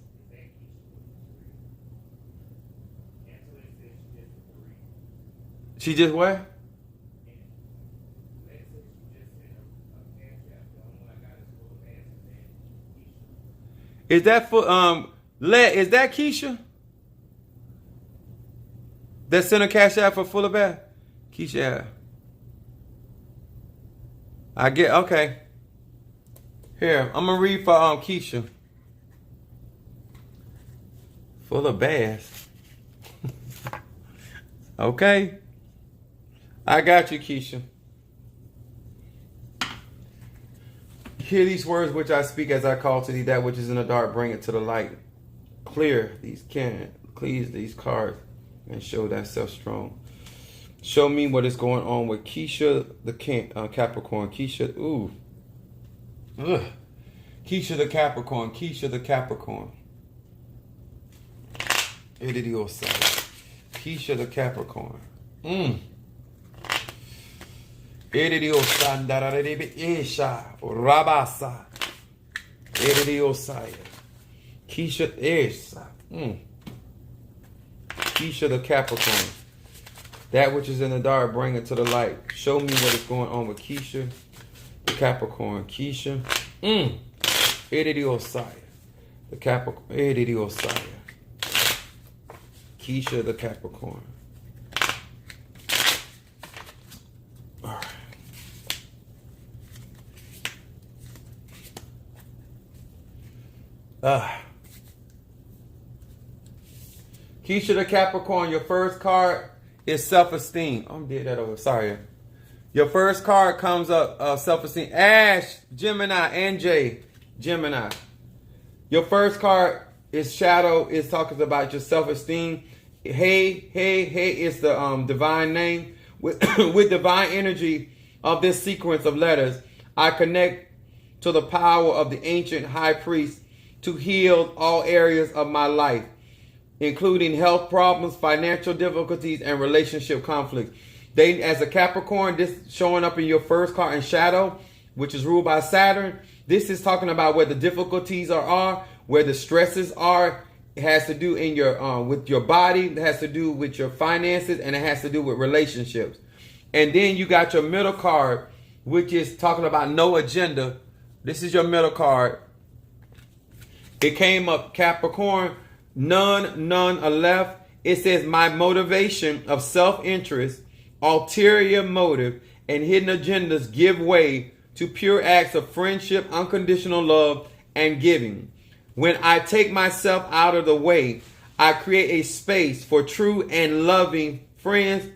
She just what? Is that for is that Keisha? That sent a cash out for Fuller Bass? Keisha. I get okay. Here, I'm gonna read for Keisha. Fuller Bass. Okay. I got you, Keisha. Hear these words which I speak as I call to thee that which is in the dark, bring it to the light. Clear these cards and show thyself strong. Show me what is going on with Keisha the Capricorn. Keisha, ooh. Ugh. Keisha the Capricorn. Keisha the Capricorn. Keisha the Capricorn. Rabasa. Keisha Keisha the Capricorn. That which is in the dark, bring it to the light. Show me what is going on with Keisha the Capricorn. Keisha. The Capricorn. Keisha the Capricorn. All right. Keisha the Capricorn, your first card is self-esteem. I'm did that over. Sorry. Your first card comes up self-esteem. Ash, Gemini, and Jay, Gemini. Your first card is shadow. Is talking about your self-esteem. Hey is the divine name. With divine energy of this sequence of letters, I connect to the power of the ancient high priest to heal all areas of my life, including health problems, financial difficulties, and relationship conflicts. They, as a Capricorn, this showing up in your first card in shadow, which is ruled by Saturn. This is talking about where the difficulties are, where the stresses are. It has to do in your with your body. It has to do with your finances, and it has to do with relationships. And then you got your middle card, which is talking about no agenda. This is your middle card. It came up Capricorn. None are left. It says my motivation of self-interest, ulterior motive, and hidden agendas give way to pure acts of friendship, unconditional love, and giving. When I take myself out of the way, I create a space for true and loving friends,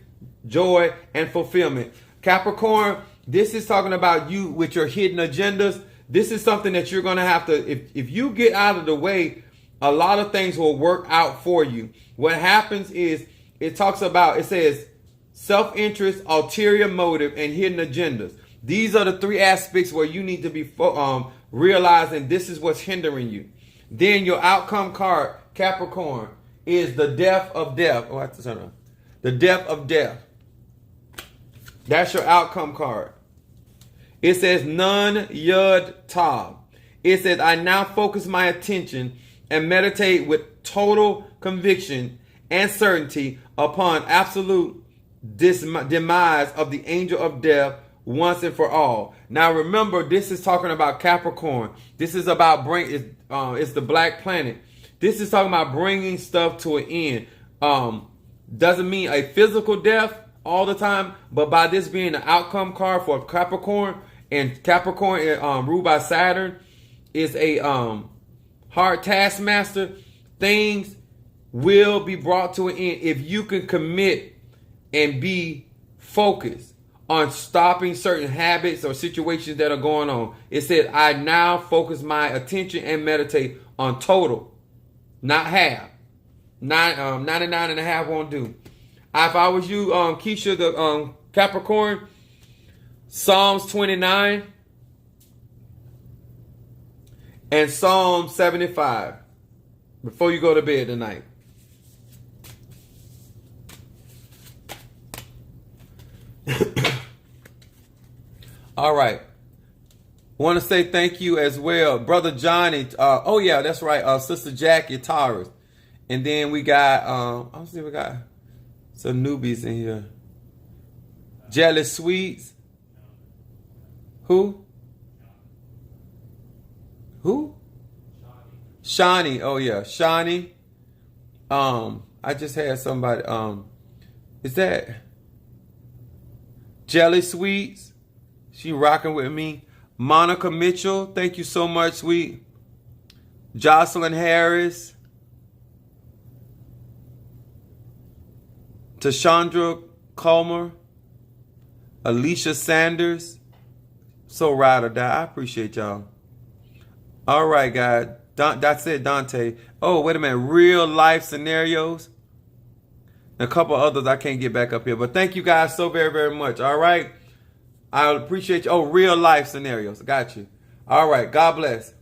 joy, and fulfillment. Capricorn, This is talking about you with your hidden agendas. This is something that you're going to have to, if you get out of the way, a lot of things will work out for you. What happens is it says self-interest, ulterior motive, and hidden agendas. These are the three aspects where you need to be realizing this is what's hindering you. Then your outcome card, Capricorn, is the death of death. Oh, I have to turn on. The death of death. That's your outcome card. It says Nun Yud Tav. It says, I now focus my attention and meditate with total conviction and certainty upon absolute demise of the angel of death once and for all. Now remember, this is talking about Capricorn. This is about it's the black planet. This is talking about bringing stuff to an end. Doesn't mean a physical death all the time, but by this being the outcome card for Capricorn, and Capricorn ruled by Saturn is a hard taskmaster, things will be brought to an end if you can commit and be focused on stopping certain habits or situations that are going on. It said, I now focus my attention and meditate on total, not half. 99 and a half won't do. If I was you, Keisha, the Capricorn, Psalms 29 and Psalm 75 before you go to bed tonight. All right. Want to say thank you as well, Brother Johnny. Oh yeah, that's right. Sister Jackie Taurus, and then we got I'll see, we got some newbies in here. Jelly Sweets. Who? Shawnee. Oh yeah, Shawnee. I just had somebody. Is that Jelly Sweets? She rocking with me. Monica Mitchell, thank you so much, sweet. Jocelyn Harris. Tashandra Comer. Alicia Sanders. So ride or die. I appreciate y'all. All right, guys. That's it, Dante. Oh, wait a minute. Real life scenarios. And a couple others I can't get back up here. But thank you guys so very, very much. All right. I appreciate you. Oh, real life scenarios. Got you. All right. God bless.